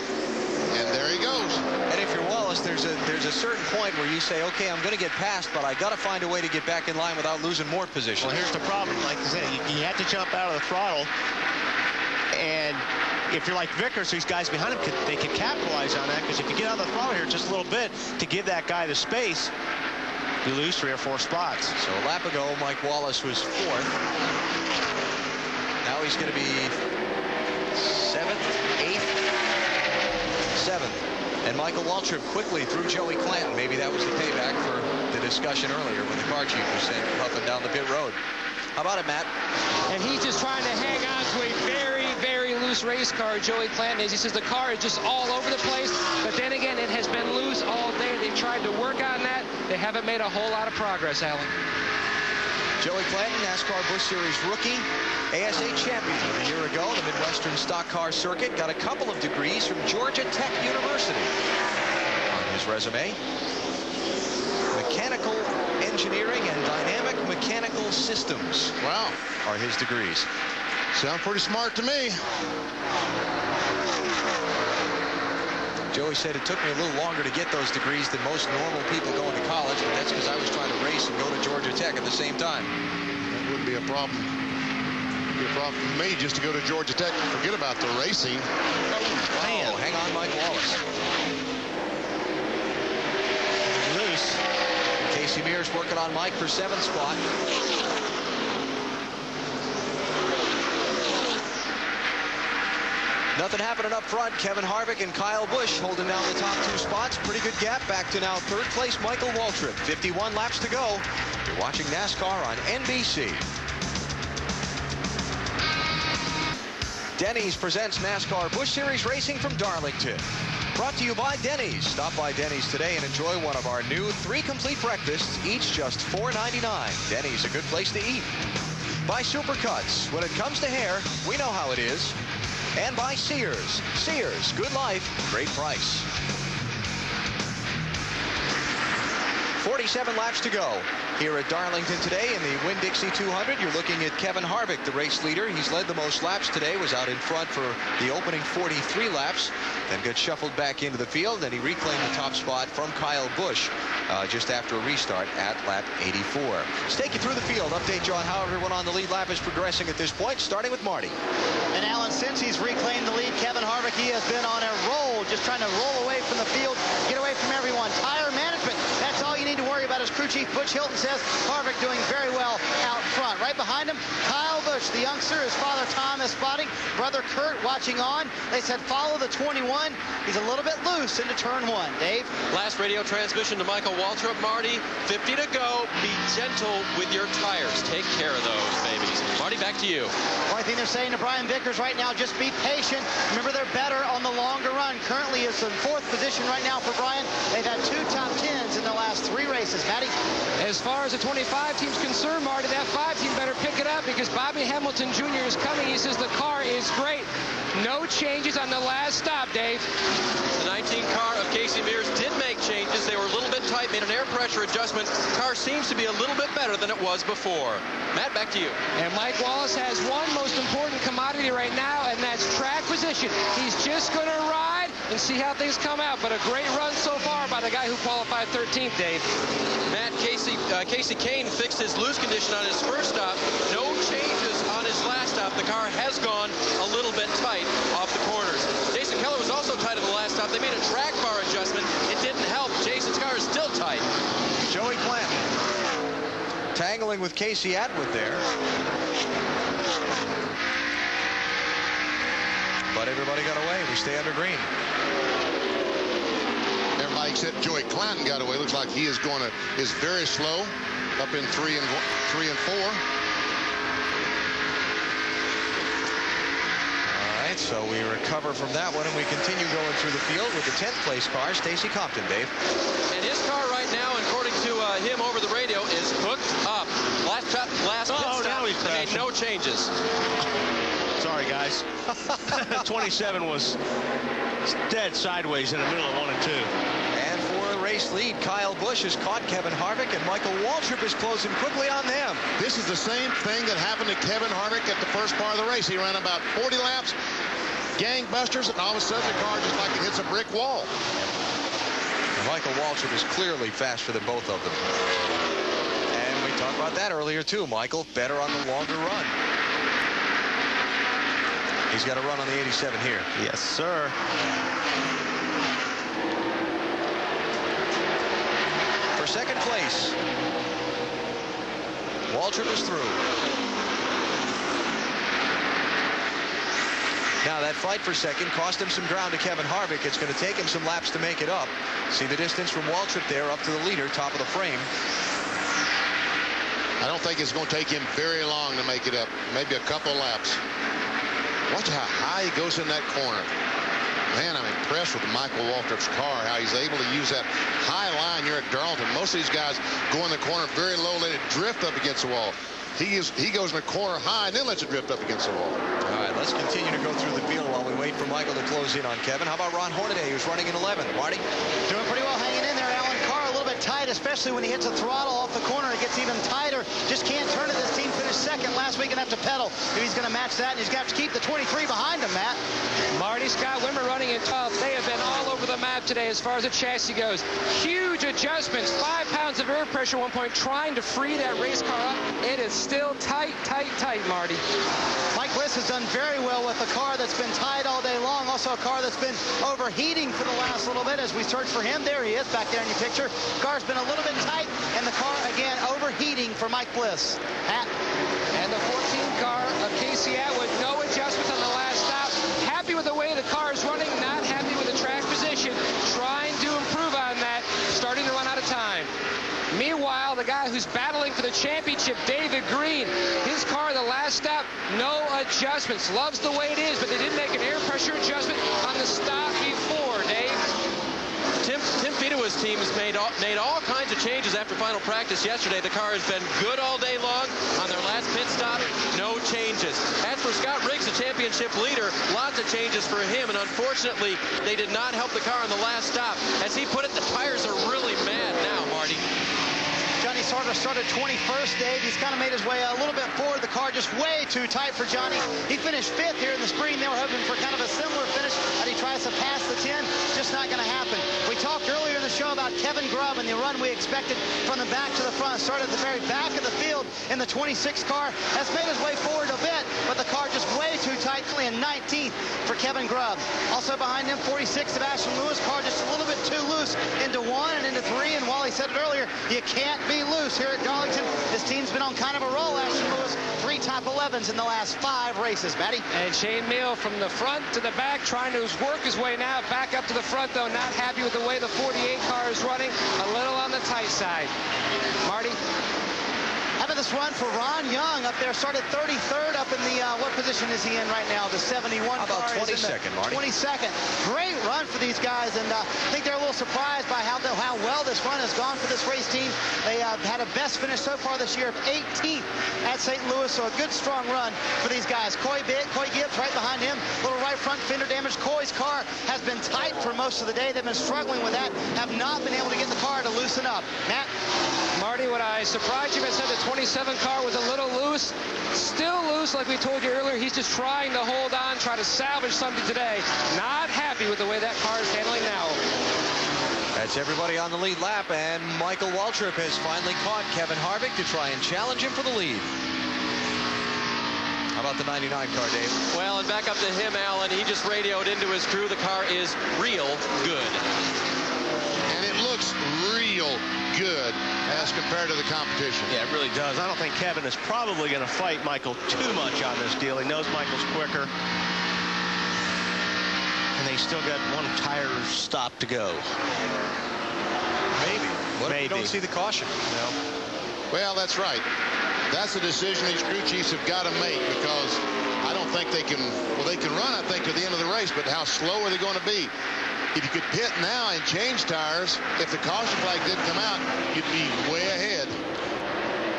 and there he goes. And if you're Wallace, there's a certain point where you say, okay, I'm going to get past, but I got to find a way to get back in line without losing more position. Well, here's the problem. Like I said, you have to jump out of the throttle, and if you're like Vickers, these guys behind him, they can capitalize on that, because if you get out of the throttle here just a little bit to give that guy the space, you lose 3 or 4 spots. So a lap ago, Mike Wallace was 4th. Now he's going to be 7th, 8th, 7th. And Michael Waltrip quickly threw Joey Clanton. Maybe that was the payback for the discussion earlier when the car chief was sent puffing down the pit road. How about it, Matt? And he's just trying to hang on to a very, very loose race car, Joey Clanton is. He says the car is just all over the place, but then again, it has been loose all day. They've tried to work on that. They haven't made a whole lot of progress, Alan. Joey Clanton, NASCAR Busch Series rookie, ASA champion a year ago, the Midwestern Stock Car Circuit. Got a couple of degrees from Georgia Tech University on his resume. Mechanical engineering and dynamic mechanical systems. Wow. Are his degrees. Sound pretty smart to me. Joey said it took me a little longer to get those degrees than most normal people going to college, but that's because I was trying to race and go to Georgia Tech at the same time. That wouldn't be a problem. It would be a problem for me just to go to Georgia Tech. Forget about the racing. Man, hang on, Mike Wallace. Loose. Casey Mears working on Mike for 7th spot. Nothing happening up front. Kevin Harvick and Kyle Busch holding down the top 2 spots. Pretty good gap. Back to now 3rd place Michael Waltrip. 51 laps to go. You're watching NASCAR on NBC. Denny's presents NASCAR Busch Series Racing from Darlington. Brought to you by Denny's. Stop by Denny's today and enjoy one of our new 3 complete breakfasts, each just $4.99. Denny's, a good place to eat. By Supercuts. When it comes to hair, we know how it is. And by Sears. Sears, good life, great price. 47 laps to go here at Darlington today in the Winn Dixie 200. You're looking at Kevin Harvick, the race leader. He's led the most laps today, was out in front for the opening 43 laps, then got shuffled back into the field, and he reclaimed the top spot from Kyle Busch just after a restart at lap 84. Let's take you through the field, update you on how everyone on the lead lap is progressing at this point, starting with Marty. And Alan, since he's reclaimed the lead, Kevin Harvick, he has been on a roll, just trying to roll away from the field, get away from everyone. Tire management, that's all you need to worry about. As crew chief Butch Hilton says, Harvick doing very well out front. Right behind him, Kyle Busch, the youngster. His father Tom is spotting, brother Kurt watching on. They said follow the 21. He's a little bit loose into turn 1. Dave? Last radio transmission to Michael Waltrip. Marty, 50 to go. Be gentle with your tires. Take care of those babies. Marty, back to you. Only thing they're saying to Brian Vickers right now, just be patient. Remember, they're better on the longer run. Currently is in 4th position right now for Brian. They've had 2 top 10s in the last 3 races. Matty? As far as the 25 team's concerned, Marty, that 5 team better pick it up because Bobby Hamilton Jr. is coming. He says the car is great. No changes on the last stop, Dave. The 19 car of Casey Mears did make changes. They were a little bit tight, made an air pressure adjustment. Car seems to be a little bit better than it was before. Matt, back to you. And Mike Wallace has one most important commodity right now, and that's track position. He's just going to ride and see how things come out, but a great run so far by the guy who qualified 13th, Dave. Matt, Casey Kane fixed his loose condition on his first stop. No changes on his last stop. The car has gone a little bit tight off the corners. Jason Keller was also tight on the last stop. They made a track bar adjustment. It didn't help. Jason's car is still tight. Joey Clanton tangling with Casey Atwood there. But everybody got away. We stay under green. Everybody except Joey Clanton got away. Looks like he is very slow up in 3 and 4. right, so we recover from that one, and we continue going through the field with the 10th place car, Stacy Compton, Dave. And his car right now, according to him over the radio, is hooked up. Last pit stop, now he's made no changes. Sorry, guys. 27 was dead sideways in the middle of 1 and 2. And for the race lead, Kyle Busch has caught Kevin Harvick, and Michael Waltrip is closing quickly on them. This is the same thing that happened to Kevin Harvick at the first part of the race. He ran about 40 laps, gangbusters, and all of a sudden the car just like it hits a brick wall. Michael Waltrip is clearly faster than both of them. And we talked about that earlier, too. Michael, better on the longer run. He's got a run on the 87 here. Yes, sir. For second place, Waltrip is through. Now that fight for second cost him some ground to Kevin Harvick. It's going to take him some laps to make it up. See the distance from Waltrip there up to the leader, top of the frame. I don't think it's going to take him very long to make it up. Maybe a couple laps. Watch how high he goes in that corner. Man, I'm impressed with Michael Waltrip's car, how he's able to use that high line here at Darlington. Most of these guys go in the corner very low, let it drift up against the wall. He goes in the corner high and then lets it drift up against the wall. All right, let's continue to go through the field while we wait for Michael to close in on Kevin. How about Ron Hornaday, who's running in 11th? Marty? Doing pretty well hanging in there, Alan. Car a little bit tight, especially when he hits the throttle off the corner. It gets even tighter. Just can't turn it. This team finished second last week and have to pedal if he's going to match that. And he's got to keep the 23 behind him, Matt. Marty, Scott Wimmer running in 12th. They have been all over the map today as far as the chassis goes. Huge adjustments. 5 pounds of air pressure at one point trying to free that race car up. It is still tight, Marty. Mike Bliss has done very well with a car that's been tight all day long. Also a car that's been overheating for the last little bit as we search for him. There he is back there in your picture. Car's been a little bit tight, and the car again overheating for Mike Bliss. And the 14 car of Casey Atwood, no adjustments on the last stop. Happy with the way the car is running, not happy with the track position. Trying to improve on that, starting to run out of time. Meanwhile, the guy who's battling for the championship, David Green, his car, the last stop, no adjustments. Loves the way it is, but they didn't make an air pressure adjustment on the stop before, Dave. Tim Fedewa's team has made all kinds of changes after final practice yesterday. The car has been good all day long. On their last pit stop, no changes. As for Scott Riggs, the championship leader, lots of changes for him, and unfortunately, they did not help the car on the last stop. As he put it, the tires are really mad now, Marty. Johnny Sartor started 21st, Dave. He's kind of made his way a little bit forward. The car just way too tight for Johnny. He finished 5th here in the spring. They were hoping for kind of a similar finish as he tries to pass the 10. Just not going to happen. We talked earlier in the show about Kevin Grubb and the run we expected from the back to the front. Started at the very back of the field in the 26 car. Has made his way forward a bit, but the car just way too tightly in 19th for Kevin Grubb. Also behind him, 46 Sebastian Lewis. Car just a little bit too loose into 1 and into 3. And Wally said it earlier, you can't be loose here at Darlington. This team's been on kind of a roll. Ashton Lewis, 3 top 11s in the last 5 races, Matty. And Shane Meal from the front to the back, trying to work his way now back up to the front, though not happy with the way the 48 car is running. A little on the tight side. Marty? Having this run for Ron Young up there, started 33rd up in the, what position is he in right now? The 71 How about car 22nd, Marty? 22nd. Great run for these guys, and I think they're a little surprised by how well this run has gone for this race team. They had a best finish so far this year of 18th at St. Louis, so a good, strong run for these guys. Coy Gibbs right behind him, little right front fender damage. Coy's car has been tight for most of the day. They've been struggling with that, have not been able to get the car to loosen up. Matt? Marty, would I surprise you if I said the 27 car was a little loose? Still loose, like we told you earlier. He's just trying to hold on, try to salvage something today. Not happy with the way that car is handling now. That's everybody on the lead lap, and Michael Waltrip has finally caught Kevin Harvick to try and challenge him for the lead. How about the 99 car, Dave? Well, and back up to him, Alan. He just radioed into his crew. The car is real good. And it looks real good as compared to the competition. Yeah, it really does. I don't think Kevin is probably going to fight Michael too much on this deal. He knows Michael's quicker. And they still got 1 tire stop to go. Maybe. What if you don't see the caution? No. Well, that's right. That's a decision these crew chiefs have got to make, because I don't think think they can, well, they can run, I think, to the end of the race, but how slow are they going to be? If you could pit now and change tires, if the caution flag didn't come out, you'd be way ahead.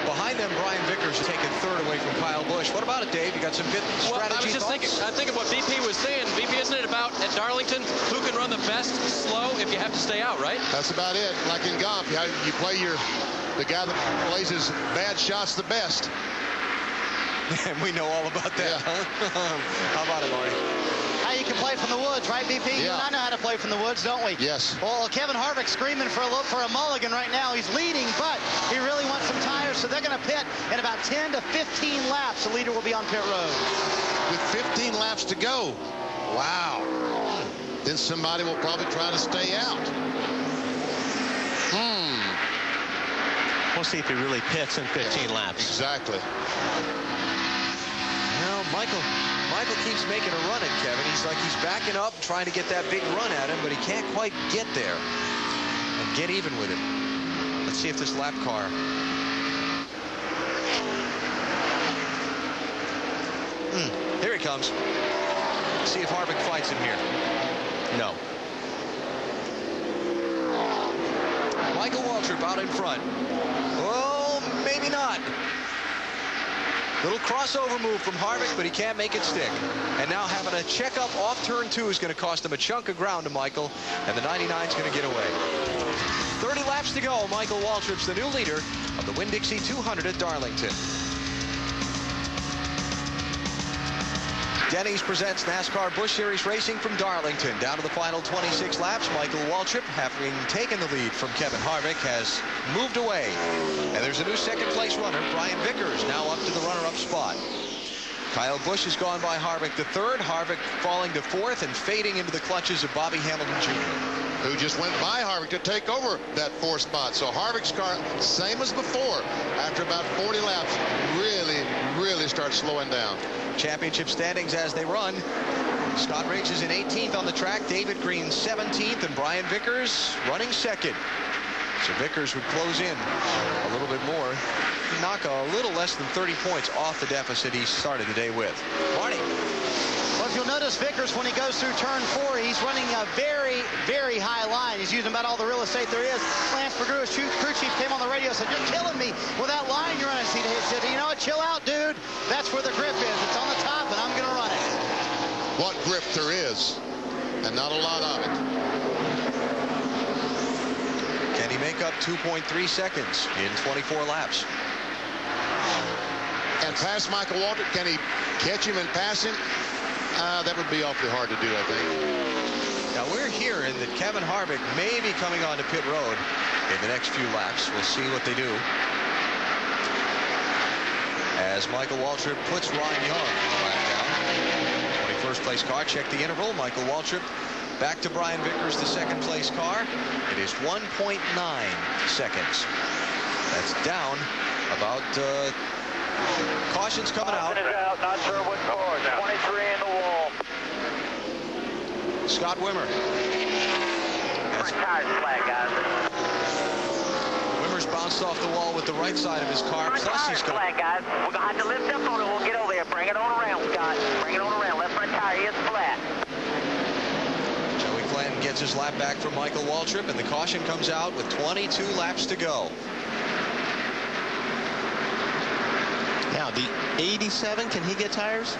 Behind them, Brian Vickers is taking third away from Kyle Busch. What about it, Dave? You got some pit strategy I was just thinking of what BP was saying. BP, isn't it about at Darlington who can run the best slow if you have to stay out, right? That's about it. Like in golf, you play the guy that plays his bad shots the best. And we know all about that, huh? How about it, Marty? How you can play from the woods, right, BP? Yeah. You and I know how to play from the woods, don't we? Yes. Well, Kevin Harvick screaming for a mulligan right now. He's leading, but he really wants some tires, so they're going to pit in about 10 to 15 laps. The leader will be on pit road. With 15 laps to go. Wow. Then somebody will probably try to stay out. We'll see if he really pits in 15 laps. Exactly. Well, Michael keeps making a run at Kevin. He's like he's backing up, trying to get that big run at him, but he can't quite get there and get even with him. Let's see if this lap car. Here he comes. Let's see if Harvick fights him here. No. Michael Waltrip out in front. Well, maybe not. Little crossover move from Harvick, but he can't make it stick. And now having a checkup off turn 2 is going to cost him a chunk of ground to Michael, and the 99 is going to get away. 30 laps to go. Michael Waltrip's the new leader of the Winn-Dixie 200 at Darlington. Denny's presents NASCAR Busch Series Racing from Darlington. Down to the final 26 laps, Michael Waltrip, having taken the lead from Kevin Harvick, has moved away. And there's a new second-place runner, Brian Vickers, now up to the runner-up spot. Kyle Busch has gone by Harvick to third, Harvick falling to fourth and fading into the clutches of Bobby Hamilton Jr., who just went by Harvick to take over that fourth spot. So Harvick's car, same as before, after about 40 laps, really starts slowing down. Championship standings as they run. Scott Riggs is in 18th on the track, David Green 17th, and Brian Vickers running second. So Vickers would close in a little bit more, knock a little less than 30 points off the deficit he started the day with. Marty. Well, if you'll notice Vickers, when he goes through turn 4, he's running a very high line. He's using about all the real estate there is. Lance McGrew, his crew chief, came on the radio and said, "You're killing me with that line you're running." He said, "You know what, chill out, dude. That's where the grip is. It's on the top, and I'm going to run it." What grip there is, and not a lot of it. Can he make up 2.3 seconds in 24 laps? And pass Michael Waltrip, can he catch him and pass him? That would be awfully hard to do, I think. Now we're hearing that Kevin Harvick may be coming onto pit road in the next few laps. We'll see what they do. As Michael Waltrip puts Ryan Young back down. 21st place car, check the interval. Michael Waltrip back to Brian Vickers, the second place car. It is 1.9 seconds. That's down about caution's coming out. Not sure what score. 23 in the wall. Scott Wimmer. Tires flag, guys. Wimmer's bounced off the wall with the right side of his car. Plus he's got flag, guys. We're gonna have to lift up on it. We'll get over there. Bring it on around, Scott. Bring it on around. Left front tire is flat. Joey Clanton gets his lap back from Michael Waltrip, and the caution comes out with 22 laps to go. Now, the 87, can he get tires?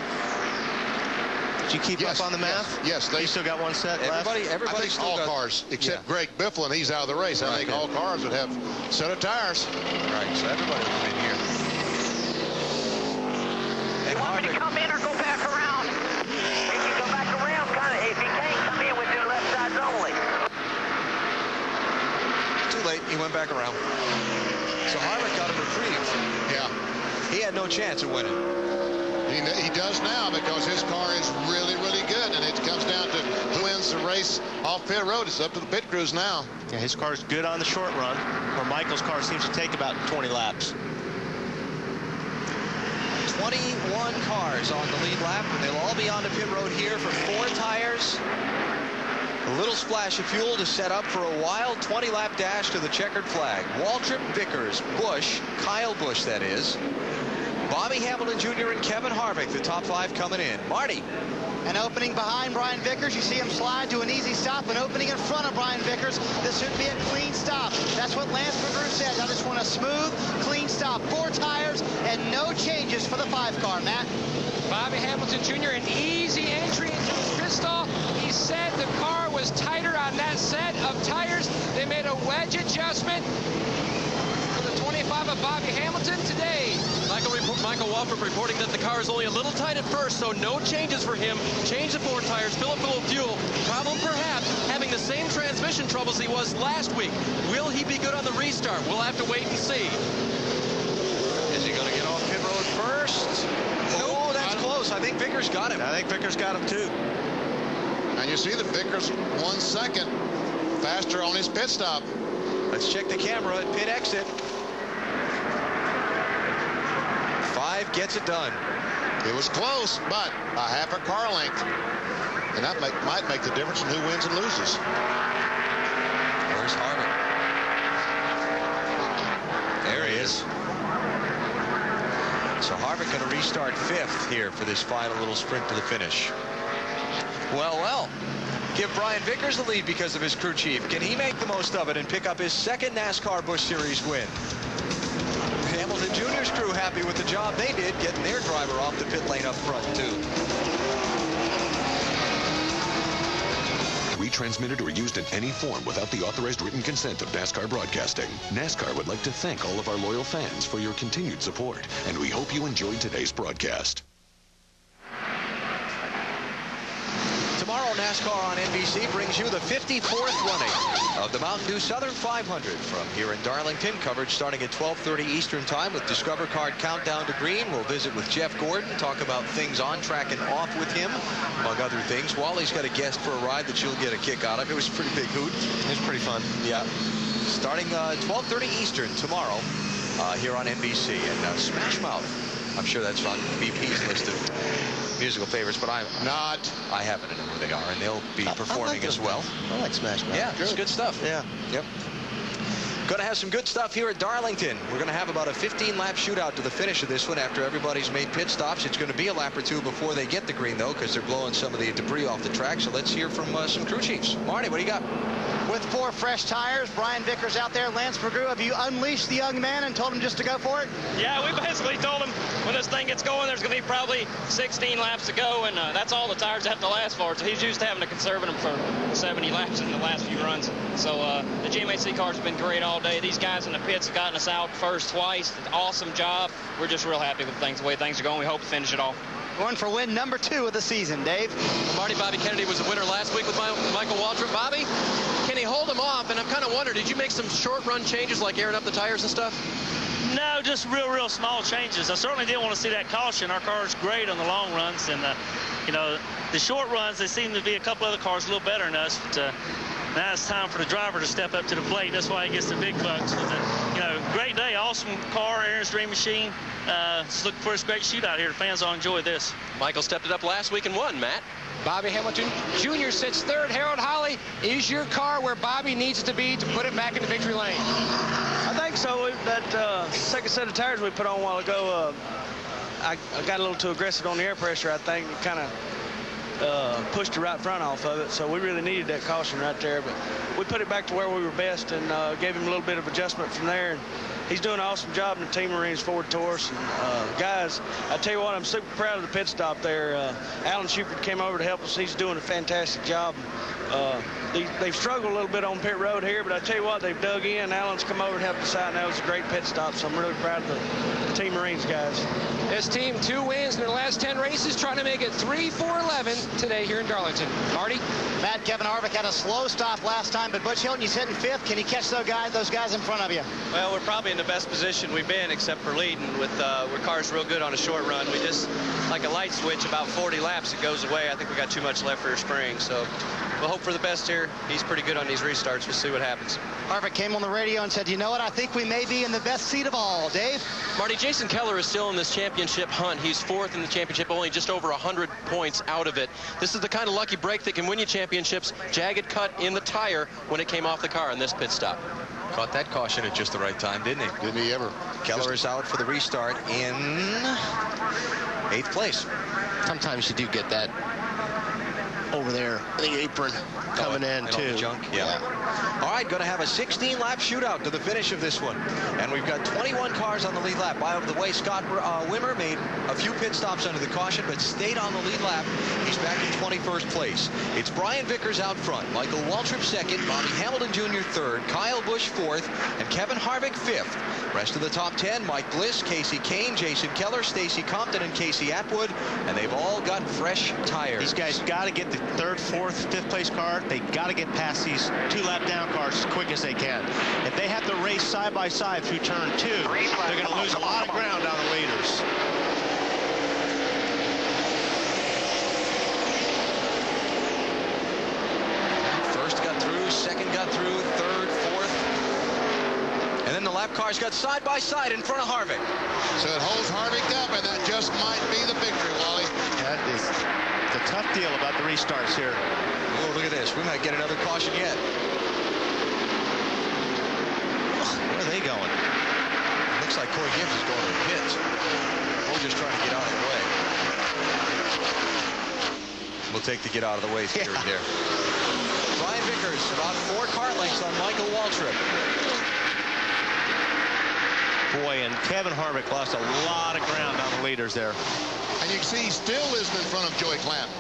Did you keep up on the math? Yes, they still got one set left. Everybody still all cars, except Greg Biffle, and he's out of the race. I think all cars would have a set of tires. Right, so everybody will come in here. You want me to come in or go back around? He can go back around, kind of. If he can't come in, we'll do left sides only. Too late, he went back around. So Harvick got a reprieve. Yeah. He had no chance of winning. He does now because his car is really good, and it comes down to who wins the race off pit road. It's up to the pit crews now. Yeah, his car is good on the short run, where Michael's car seems to take about 20 laps. 21 cars on the lead lap, and they'll all be on the pit road here for 4 tires. A little splash of fuel to set up for a wild 20-lap dash to the checkered flag. Waltrip, Vickers, Busch, Kyle Busch, that is. Bobby Hamilton Jr. and Kevin Harvick, the top 5 coming in. Marty. An opening behind Brian Vickers. You see him slide to an easy stop. An opening in front of Brian Vickers. This should be a clean stop. That's what Lance McGrew said. I just want a smooth, clean stop. 4 tires and no changes for the 5 car, Matt. Bobby Hamilton Jr. an easy entry into his pit stall. He said the car was tighter on that set of tires. They made a wedge adjustment for the 25 of Bobby Hamilton today. Michael Waltrip reporting that the car is only a little tight at first, so no changes for him. Change the 4 tires, fill up full of fuel. Problem perhaps having the same transmission troubles he was last week. Will he be good on the restart? We'll have to wait and see. Is he going to get off pit road first? Oh, that's close. I think Vickers got him. I think Vickers got him too. And you see that Vickers 1 second faster on his pit stop. Let's check the camera at pit exit. 5 gets it done. It was close, but a half a car length. And that might make the difference in who wins and loses. Where's Harvick? There he is. So Harvick going to restart 5th here for this final little sprint to the finish. Well. Give Brian Vickers the lead because of his crew chief. Can he make the most of it and pick up his 2nd NASCAR Busch Series win? Hamilton Jr.'s crew happy with the job they did, getting their driver off the pit lane up front, too. Retransmitted or used in any form without the authorized written consent of NASCAR Broadcasting. NASCAR would like to thank all of our loyal fans for your continued support, and we hope you enjoyed today's broadcast. Tomorrow, NASCAR on NBC brings you the 54th running of the Mountain Dew Southern 500 from here in Darlington. Coverage starting at 12:30 Eastern Time with Discover Card Countdown to Green. We'll visit with Jeff Gordon, talk about things on track and off with him, among other things. Wally's got a guest for a ride that you'll get a kick out of. It was a pretty big hoot. It was pretty fun. Yeah. Starting 12:30 Eastern tomorrow here on NBC. And Smash Mouth. I'm sure that's on BP's list of musical favorites, but I'm not. I happen to know who they are, and they'll be performing as well. I like Smash Mouth. Yeah, it's good stuff. Yeah. Yep. Going to have some good stuff here at Darlington. We're going to have about a 15-lap shootout to the finish of this one after everybody's made pit stops. It's going to be a lap or 2 before they get the green, though, because they're blowing some of the debris off the track. So let's hear from some crew chiefs. Marty, what do you got? With 4 fresh tires, Brian Vickers out there. Lance McGrew, have you unleashed the young man and told him just to go for it? Yeah, we basically told him when this thing gets going, there's going to be probably 16 laps to go, and that's all the tires have to last for. So he's used to having to conserve them for 70 laps in the last few runs. So the GMAC cars have been great all day. These guys in the pits have gotten us out first twice. Awesome job. We're just real happy with things, the way things are going. We hope to finish it off. Going for win number 2 of the season, Dave. Bobby Kennedy was the winner last week with Michael Waltrip. Bobby, can he hold him off? And I'm kind of wondering, did you make some short-run changes like airing up the tires and stuff? No, just real small changes. I certainly didn't want to see that caution. Our car's great on the long runs, and you know, the short runs, they seem to be a couple other cars a little better than us. But now it's time for the driver to step up to the plate. That's why he gets the big bucks. You know, great day, awesome car, Aaron's Dream Machine. Just looking for this great shootout here. The fans will enjoy this. Michael stepped it up last week and won, Matt. Bobby Hamilton Jr. sits 3rd. Harold Holly, is your car where Bobby needs to be to put it back into victory lane? I think so. That 2nd set of tires we put on a while ago, I got a little too aggressive on the air pressure, I think. It kind of pushed the right front off of it, so we really needed that caution right there. But we put it back to where we were best and gave him a little bit of adjustment from there. And he's doing an awesome job in the Team Marines Ford Taurus. And guys, I tell you what, I'm super proud of the pit stop there. Alan Shupert came over to help us. He's doing a fantastic job. They've struggled a little bit on pit road here, but I tell you what, they've dug in. Alan's come over and helped us out, and that was a great pit stop, so I'm really proud of the Team Marines guys. This team 2 wins in their last 10 races, trying to make it 3-4-11 today here in Darlington. Marty? Matt, Kevin Harvick had a slow stop last time, but Butch Hilton, he's hitting 5th. Can he catch those guys in front of you? Well, we're probably in the best position we've been, except for leading with cars real good on a short run. We just, like a light switch, about 40 laps, it goes away. I think we got too much left for a spring, so we'll hope for the best here. He's pretty good on these restarts. We'll see what happens. Harvick came on the radio and said, you know what, I think we may be in the best seat of all. Dave? Marty, Jason Keller is still in this championship hunt. He's 4th in the championship, only just over 100 points out of it. This is the kind of lucky break that can win you championships. Jagged cut in the tire when it came off the car in this pit stop. Caught that caution at just the right time, didn't he? Didn't he ever? Keller is out for the restart in 8th place. Sometimes you do get that over there, the apron coming in too. Junk. Yeah. All right, going to have a 16-lap shootout to the finish of this one. And we've got 21 cars on the lead lap. By over the way, Scott Wimmer made a few pit stops under the caution, but stayed on the lead lap. He's back in 21st place. It's Brian Vickers out front, Michael Waltrip second, Bobby Hamilton Jr. third, Kyle Busch fourth, and Kevin Harvick fifth. Rest of the top 10, Mike Bliss, Casey Kane, Jason Keller, Stacy Compton, and Casey Atwood, and they've all got fresh tires. These guys got to get the 3rd, 4th, 5th place car. They got to get past these 2-lap down cars as quick as they can. If they have to race side by side through turn 2, they're going to lose a lot of ground on the leaders. First got through, second got through, third, fourth. And then the lap cars got side by side in front of Harvick. So it holds Harvick up, and that just might be the victory, Wally. That is the tough deal about the restarts here. Oh, look at this. We might get another caution yet. Where are they going? It looks like Corey Gibbs is going to the pits. We're just trying to get out of the way. We'll take the get out of the way theory there. Brian Vickers about 4 car lengths on Michael Waltrip. Boy, and Kevin Harvick lost a lot of ground on the leaders there. And you can see he still isn't in front of Joey Clanton.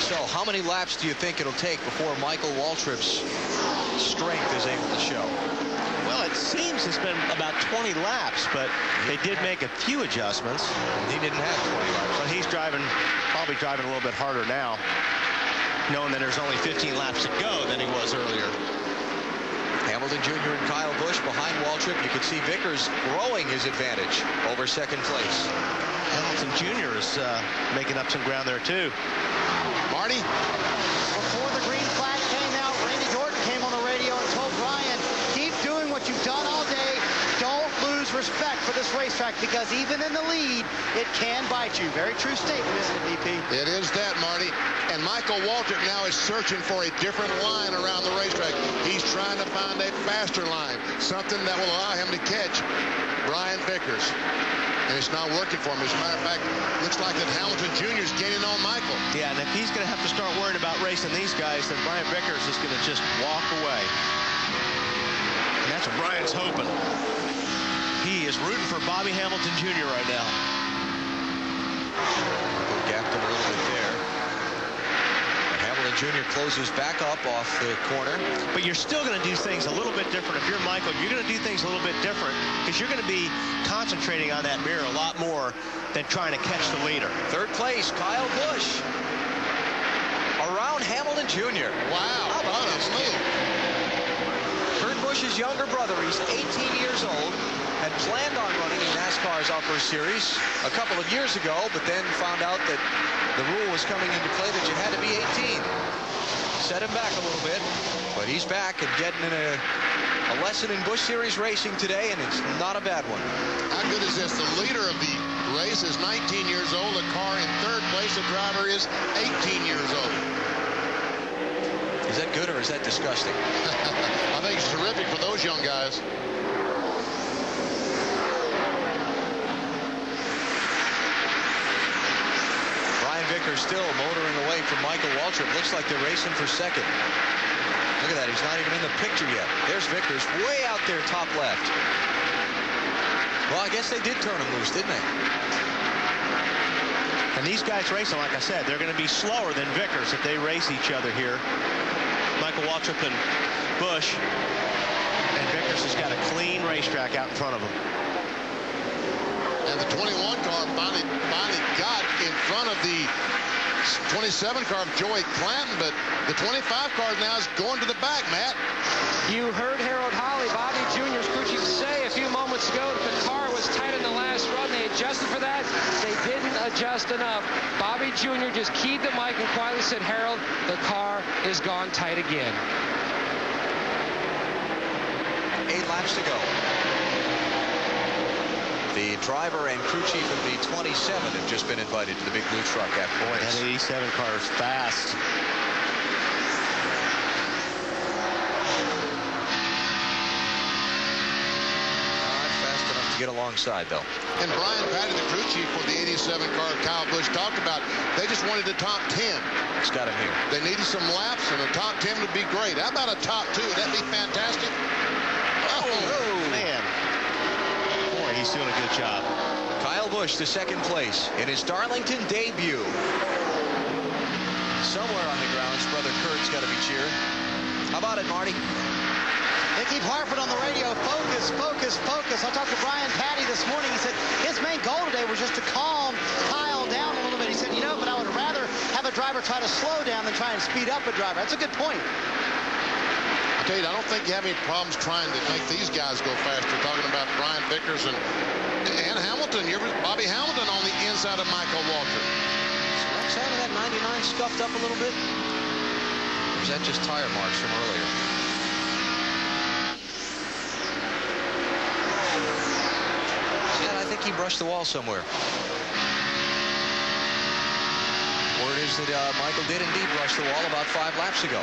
So how many laps do you think it'll take before Michael Waltrip's strength is able to show? Well, it seems it's been about 20 laps, but they did make a few adjustments. He didn't have 20 laps. But he's probably driving a little bit harder now, knowing that there's only 15 laps to go than he was earlier. Hamilton Jr. and Kyle Busch behind Waltrip. You could see Vickers growing his advantage over second place. Hamilton Jr. is making up some ground there, too. Marty? Before the green flag came out, Randy Gordon came on the radio and told Brian, keep doing what you've done all day. Don't lose respect for this racetrack, because even in the lead, it can bite you. Very true statement, isn't it, VP? It is that, Marty. And Michael Waltrip now is searching for a different line around the racetrack. He's trying to find a faster line, something that will allow him to catch Brian Vickers. And it's not working for him. As a matter of fact, looks like that Hamilton Jr. is gaining on Michael. Yeah, and if he's going to have to start worrying about racing these guys, then Brian Vickers is going to just walk away. And that's what Brian's hoping. He is rooting for Bobby Hamilton Jr. right now. Gapped him a little bit there. And Hamilton Jr. closes back up off the corner. But you're still going to do things a little bit different. If you're Michael, you're going to do things a little bit different, because you're going to be concentrating on that mirror a lot more than trying to catch the leader. Third place, Kyle Busch. Around Hamilton Jr. Wow, what a move. Kurt Busch's younger brother, he's 18 years old, had planned on running in NASCAR's Upper Series a couple of years ago, but then found out that the rule was coming into play that you had to be 18. Set him back a little bit, but he's back and getting in a lesson in Busch Series racing today, and it's not a bad one. How good is this? The leader of the race is 19 years old. The car in third place, the driver is 18 years old. Is that good or is that disgusting? I think it's terrific for those young guys. Brian Vickers still motoring away from Michael Waltrip. Looks like they're racing for second. Look at that. He's not even in the picture yet. There's Vickers way out there top left. Well, I guess they did turn him loose, didn't they? And these guys racing, like I said, they're going to be slower than Vickers if they race each other here. Michael Waltrip and Busch. And Vickers has got a clean racetrack out in front of him. And the 21 car finally got in front of the 27 car of Joey Clanton, but the 25 car now is going to the back, Matt. You heard Harold Holley, Bobby Jr.'s crew chief, say a few moments ago that the car was tight in the last run. They adjusted for that. They didn't adjust enough. Bobby Jr. just keyed the mic and quietly said, Harold, the car is gone tight again. 8 laps to go. The driver and crew chief of the 27 have just been invited to the big blue truck after the race. That 87 car is fast. Get alongside, though. And Brian Patty, the crew chief for the 87 car Kyle Busch, talked about they just wanted the top 10. It's got him here. They needed some laps, and a top 10 would be great. How about a top 2? Would that be fantastic? Oh, man. Boy, he's doing a good job. Kyle Busch, the second place in his Darlington debut. Somewhere on the grounds, brother Kurt's got to be cheering. How about it, Marty? They keep harping on the radio, focus, focus, focus. I talked to Brian Patty this morning. He said his main goal today was just to calm Kyle down a little bit. He said, you know, but I would rather have a driver try to slow down than try and speed up a driver. That's a good point. I tell you, I don't think you have any problems trying to make these guys go faster. Talking about Brian Vickers and Hamilton. Bobby Hamilton on the inside of Michael Waltrip. Is the side of that 99 scuffed up a little bit? Or is that just tire marks from earlier? I think he brushed the wall somewhere. Word is that Michael did indeed brush the wall about 5 laps ago.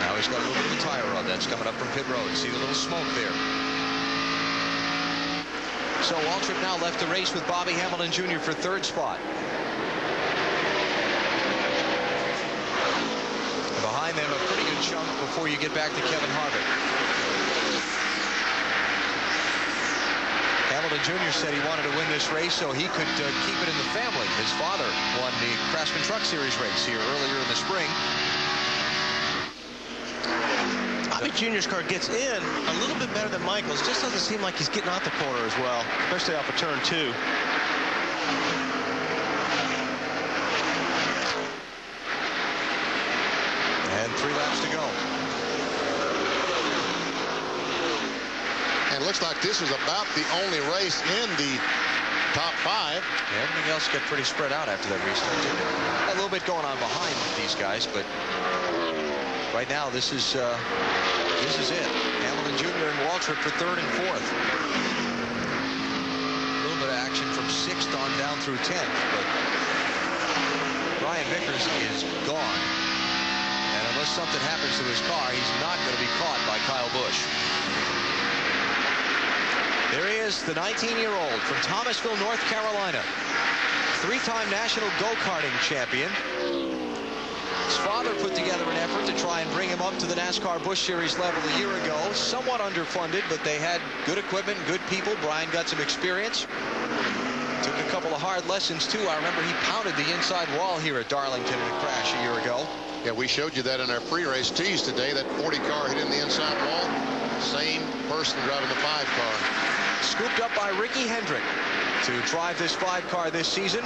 Now he's got a little bit of a tire rub that's coming up from pit road. See the little smoke there. So Waltrip now left the race with Bobby Hamilton Jr. for 3rd spot. Behind them a pretty good chunk before you get back to Kevin Harvick. Hamilton Jr. said he wanted to win this race so he could keep it in the family. His father won the Craftsman Truck Series race here earlier in the spring. Bobby Jr.'s car gets in a little bit better than Michael's. Just doesn't seem like he's getting out the corner as well, especially off of turn 2. And 3 laps to go. It looks like this is about the only race in the top 5. Yeah, everything else got pretty spread out after that restart. A little bit going on behind these guys, but right now this is it. Hamilton Jr. and Waltrip for 3rd and 4th. A little bit of action from 6th on down through 10th, but Brian Vickers is gone. And unless something happens to his car, he's not going to be caught by Kyle Busch. There he is, the 19-year-old from Thomasville, North Carolina. 3-time national go-karting champion. His father put together an effort to try and bring him up to the NASCAR Busch Series level a year ago. Somewhat underfunded, but they had good equipment, good people. Brian got some experience. Took a couple of hard lessons, too. I remember he pounded the inside wall here at Darlington in a crash a year ago. Yeah, we showed you that in our pre-race tease today. That 40 car hit in the inside wall. Same person driving the 5 car. Scooped up by Ricky Hendrick to drive this 5 car this season.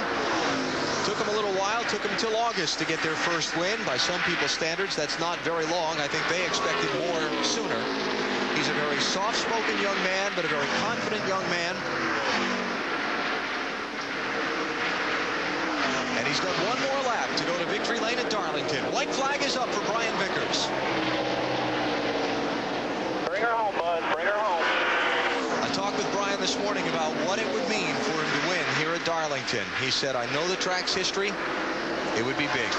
Took him a little while, took him until August to get their first win. By some people's standards, that's not very long. I think they expected more sooner. He's a very soft-spoken young man, but a very confident young man. And he's got one more lap to go to victory lane at Darlington. White flag is up for Brian Vickers. Bring her home, bud. Bring her home. I talked with Brian this morning about what it would mean for him to win here at Darlington. He said, I know the track's history. It would be big.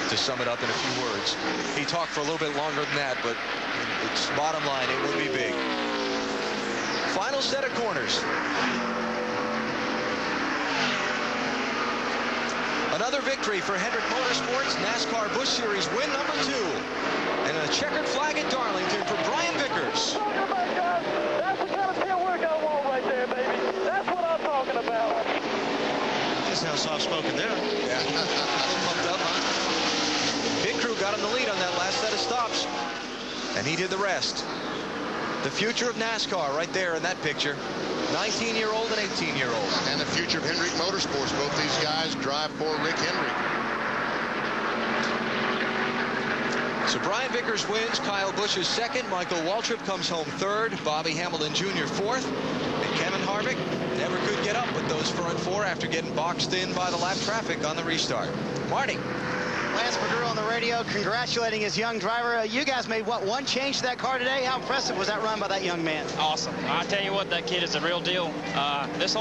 To sum it up in a few words. He talked for a little bit longer than that, but it's bottom line, it would be big. Final set of corners. Another victory for Hendrick Motorsports, NASCAR Busch Series win number 2. And a checkered flag at Darlington for Brian Vickers. That's the kind of pit work I want right there, baby. That's what I'm talking about. Just how soft-spoken there. Yeah. Pumped up, huh? Pit crew got in the lead on that last set of stops. And he did the rest. The future of NASCAR right there in that picture. 19-year-old and 18-year-old. And the future of Hendrick Motorsports. Both these guys drive for Rick Hendrick. So Brian Vickers wins. Kyle Busch is 2nd. Michael Waltrip comes home 3rd. Bobby Hamilton Jr. 4th. And Kevin Harvick never could get up with those front 4 after getting boxed in by the lap traffic on the restart. Marty. Well, Lance McGrew on the radio congratulating his young driver. You guys made, what, one change to that car today? How impressive was that run by that young man? Awesome. I tell you what, that kid is a real deal. This whole